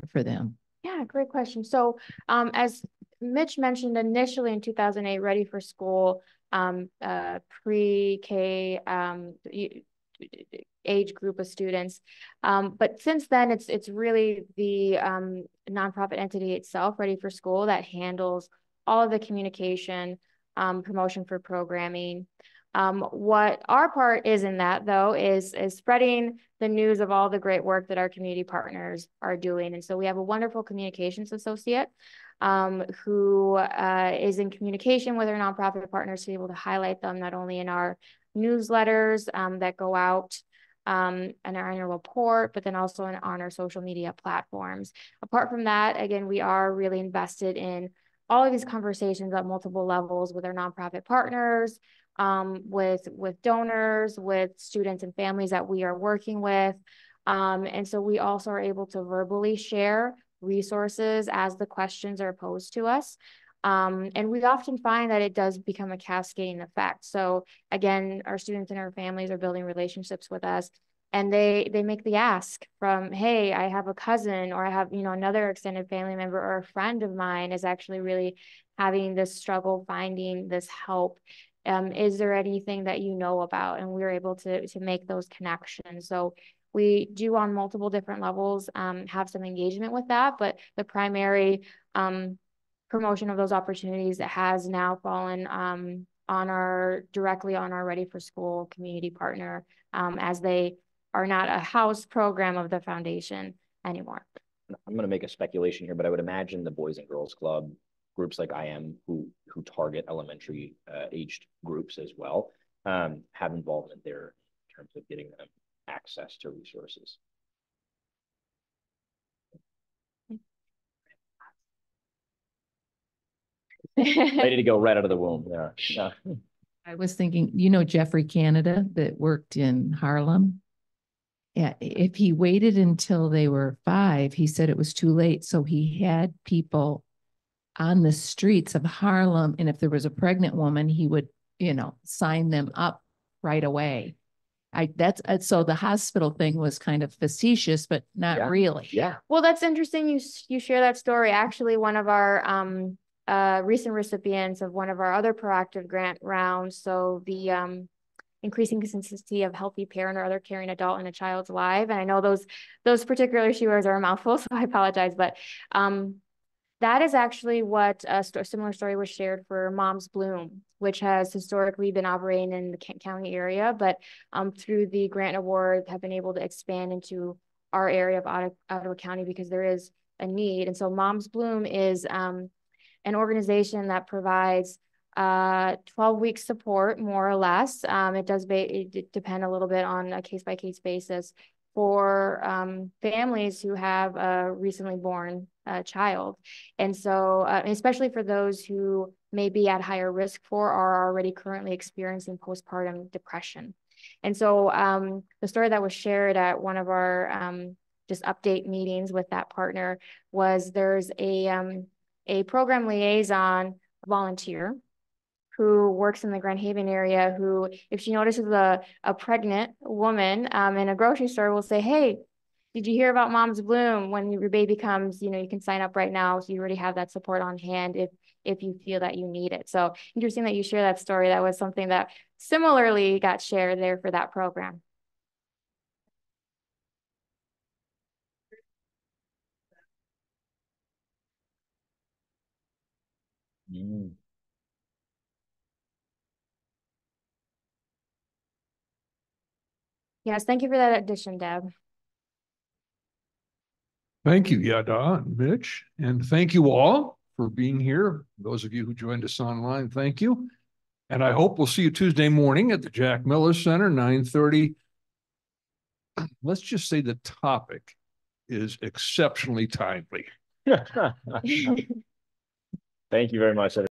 for them? Yeah, great question. So as Mitch mentioned initially in 2008, Ready for School, pre-K age group of students. But since then, it's really the nonprofit entity itself, Ready for School, that handles all of the communication, promotion for programming. What our part is in that, though, is spreading the news of all the great work that our community partners are doing. And so we have a wonderful communications associate who is in communication with our nonprofit partners to be able to highlight them not only in our newsletters that go out and our annual report, but then also on our social media platforms. Apart from that, again, we are really invested in all of these conversations at multiple levels with our nonprofit partners, with donors, with students and families that we are working with. And so we also are able to verbally share resources as the questions are posed to us. And we often find that it does become a cascading effect. So again, our students and our families are building relationships with us, and they make the ask from, hey, I have a cousin, or I have, another extended family member or a friend of mine is actually really having this struggle finding this help. Is there anything that you know about? And we're able to make those connections. So we do on multiple different levels have some engagement with that, but the primary promotion of those opportunities that has now fallen directly on our Ready for School community partner, as they are not a house program of the foundation anymore. I'm going to make a speculation here, but I would imagine the Boys and Girls Club, groups like I Am, who target elementary aged groups as well, have involvement there in terms of getting them access to resources. Ready to go right out of the womb there. Yeah. I was thinking, Jeffrey Canada that worked in Harlem. Yeah, if he waited until they were 5, he said it was too late. So he had people on the streets of Harlem, and if there was a pregnant woman, he would, sign them up right away. So the hospital thing was kind of facetious, but not really. Yeah. Well, that's interesting. You share that story. Actually, one of our recent recipients of one of our other proactive grant rounds. So the increasing consistency of healthy parent or other caring adult in a child's life. And I know those particular keywords are a mouthful, so I apologize, but that is actually what a similar story was shared for Moms Bloom, which has historically been operating in the Kent County area, but through the grant award have been able to expand into our area of Ottawa County because there is a need. And so Moms Bloom is an organization that provides 12-week support, more or less. It does depend a little bit on a case-by-case basis for families who have a recently born child. And so, especially for those who may be at higher risk for or are already currently experiencing postpartum depression. And so the story that was shared at one of our just update meetings with that partner was there's a program liaison volunteer who works in the Grand Haven area who, if she notices a pregnant woman in a grocery store, will say, hey, did you hear about Moms Bloom? When your baby comes, you can sign up right now. So you already have that support on hand if you feel that you need it. So interesting that you share that story. That was something that similarly got shared there for that program. Yes, thank you for that addition, Deb. Thank you, Yada and Mitch. And thank you all for being here. Those of you who joined us online, thank you. And I hope we'll see you Tuesday morning at the Jack Miller Center, 9:30. Let's just say the topic is exceptionally timely. Thank you very much, everyone.